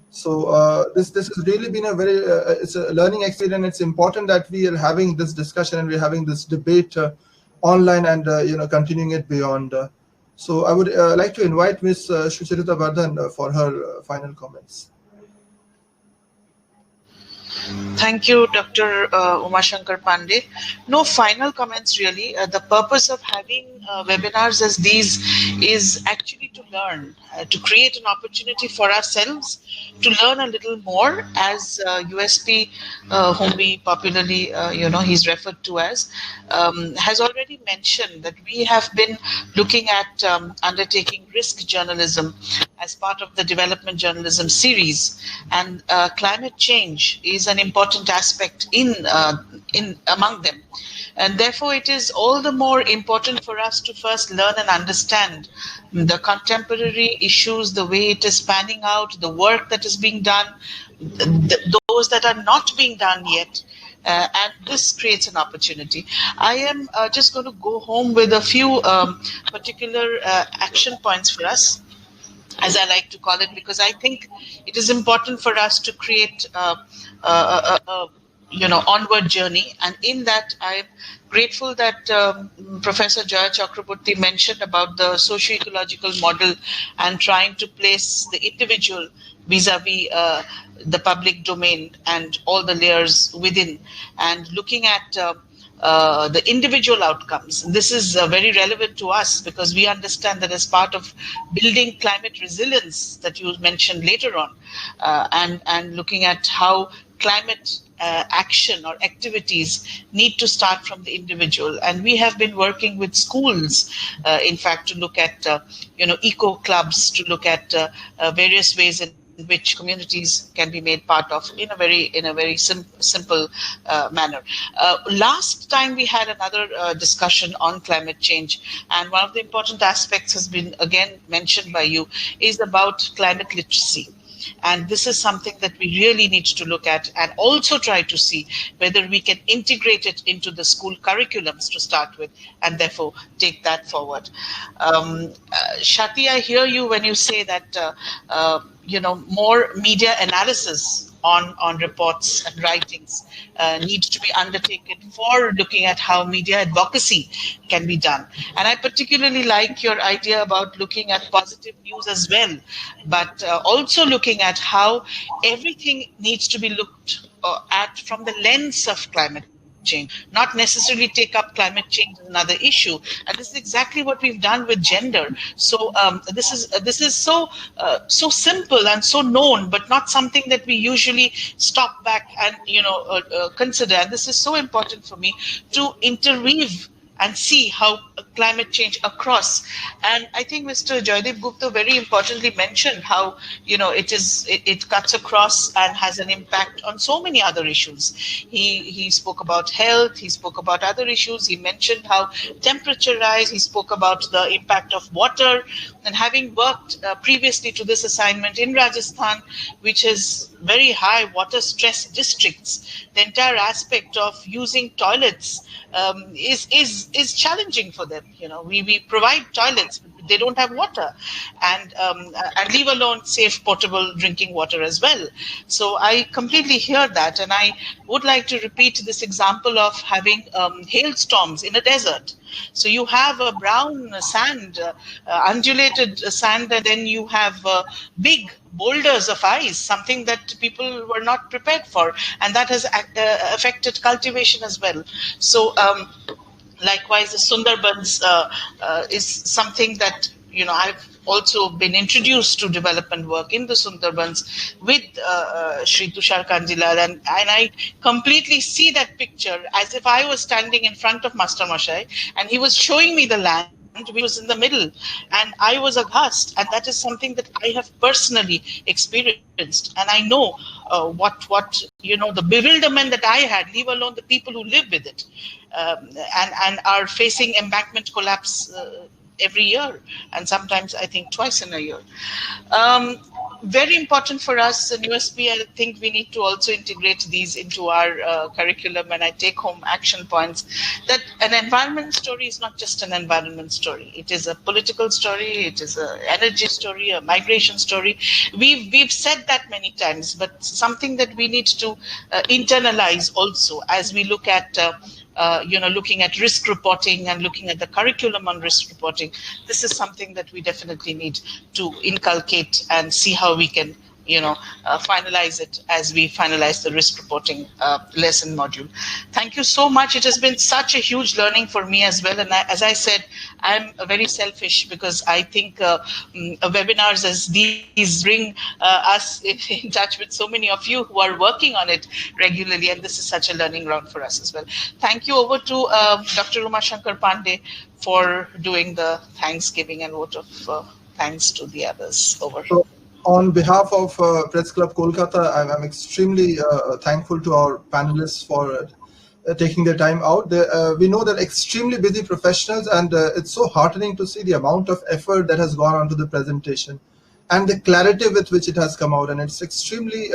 So this has really been a very it's a learning experience. It's important that we are having this discussion and we're having this debate online and continuing it beyond. So I would like to invite Ms. Sucharita Bardhan for her final comments. Thank you, Dr. Umashankar Pandey. No final comments really. The purpose of having webinars as these is actually to learn, to create an opportunity for ourselves to learn a little more, as USP, whom we popularly, he's referred to as, has already mentioned that we have been looking at undertaking risk journalism as part of the development journalism series, and climate change is an important aspect in among them. And therefore, it is all the more important for us to first learn and understand the contemporary issues, the way it is panning out, the work that is being done, those that are not being done yet, and this creates an opportunity. I am just going to go home with a few particular action points for us, as I like to call it, because I think it is important for us to create onward journey. And in that, I'm grateful that Professor Joya Chakraborty mentioned about the socio-ecological model and trying to place the individual vis-a-vis the public domain and all the layers within, and looking at the individual outcomes. This is very relevant to us because we understand that as part of building climate resilience that you mentioned later on, and looking at how climate action or activities need to start from the individual. And we have been working with schools, in fact, to look at eco clubs, to look at various ways in which communities can be made part of in a very simple manner. Last time we had another discussion on climate change, and one of the important aspects has been again mentioned by you, is about climate literacy. And this is something that we really need to look at, and also try to see whether we can integrate it into the school curriculums to start with, and therefore take that forward. Shati, I hear you when you say that more media analysis on reports and writings needs to be undertaken for looking at how media advocacy can be done. And I particularly like your idea about looking at positive news as well, but also looking at how everything needs to be looked at from the lens of climate change, not necessarily take up climate change as another issue. And this is exactly what we've done with gender. So this is so simple and so known, but not something that we usually stop back and consider. And this is so important for me to interweave and see how climate change across. And I think Mr. Joydeep Gupta very importantly mentioned how it cuts across and has an impact on so many other issues. He spoke about health, he spoke about other issues, he mentioned how temperature rise, he spoke about the impact of water. And having worked previously to this assignment in Rajasthan, which is very high water stress districts, the entire aspect of using toilets is challenging for them. We provide toilets, but they don't have water, and leave alone safe potable drinking water as well. So I completely hear that, and I would like to repeat this example of having hailstorms in a desert. So you have a brown sand, undulated sand, and then you have big boulders of ice, something that people were not prepared for, and that has affected cultivation as well. So likewise, the Sundarbans is something that I've also been introduced to development work in the Sundarbans with Shri Tushar Kanjilal, and I completely see that picture as if I was standing in front of Master Mashai and he was showing me the land. We was in the middle, and I was aghast, and that is something that I have personally experienced, and I know what the bewilderment that I had, leave alone the people who live with it, and are facing embankment collapse every year, and sometimes I think twice in a year. Very important for us in USP, I think we need to also integrate these into our curriculum, and I take home action points that an environment story is not just an environment story. It is a political story, it is an energy story, a migration story. We've said that many times, but something that we need to internalize also as we look at looking at risk reporting and looking at the curriculum on risk reporting. This is something that we definitely need to inculcate and see how we can finalize it as we finalize the risk reporting lesson module. Thank you so much. It has been such a huge learning for me as well. And as I said, I'm very selfish because I think webinars as these bring us in touch with so many of you who are working on it regularly. And this is such a learning ground for us as well. Thank you. Over to Dr. Umashankar Pandey for doing the Thanksgiving and vote of thanks to the others. Over. So, on behalf of Press Club Kolkata, I'm extremely thankful to our panelists for taking their time out. We know they're extremely busy professionals, and it's so heartening to see the amount of effort that has gone onto the presentation and the clarity with which it has come out. And it's extremely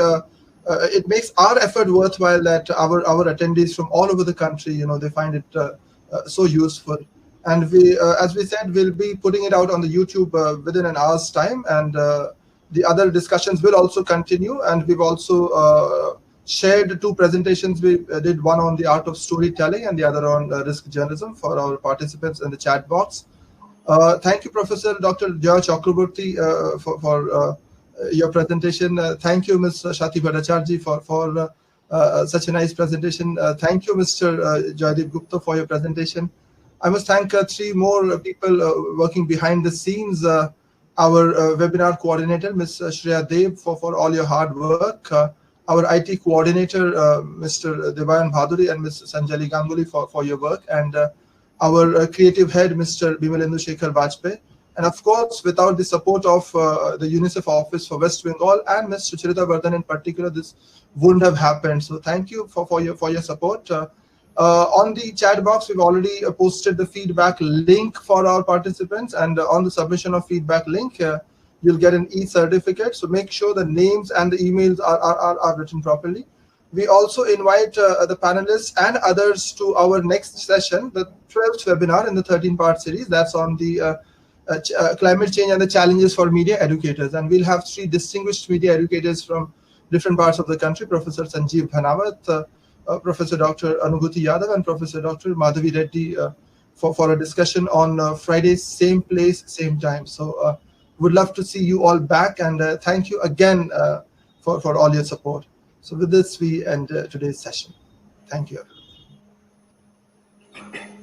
it makes our effort worthwhile that our attendees from all over the country, they find it so useful. And we, as we said, we'll be putting it out on the YouTube within an hour's time, and the other discussions will also continue. And we've also shared 2 presentations. We did one on the art of storytelling and the other on risk journalism for our participants in the chat box. Thank you, Professor Dr. Joya Chakraborty, for your presentation. Thank you, Ms. Swati Bhattacharjee, for such a nice presentation. Thank you, Mr. Joydeep Gupta, for your presentation. I must thank 3 more people working behind the scenes. Our webinar coordinator, Ms. Shreya Dev, for all your hard work. Our IT coordinator, Mr. Devayan Bhaduri, and Ms. Sanjali Ganguly for your work. And our creative head, Mr. Bimalendu Shekhar Vajpayee. And of course, without the support of the UNICEF Office for West Bengal and Ms. Sucharita Vardhan in particular, this wouldn't have happened. So thank you for your support. On the chat box, we've already posted the feedback link for our participants, and on the submission of feedback link, you'll get an e-certificate. So make sure the names and the emails are written properly. We also invite the panelists and others to our next session, the 12th webinar in the 13-part series. That's on the climate change and the challenges for media educators. And we'll have 3 distinguished media educators from different parts of the country: Professor Sanjeev Bhanawat, Professor Dr. Anubhuti Yadav, and Professor Dr. Madhavi Reddy for a discussion on Friday, same place, same time. So would love to see you all back, and thank you again for all your support. So with this, we end today's session. Thank you, everyone.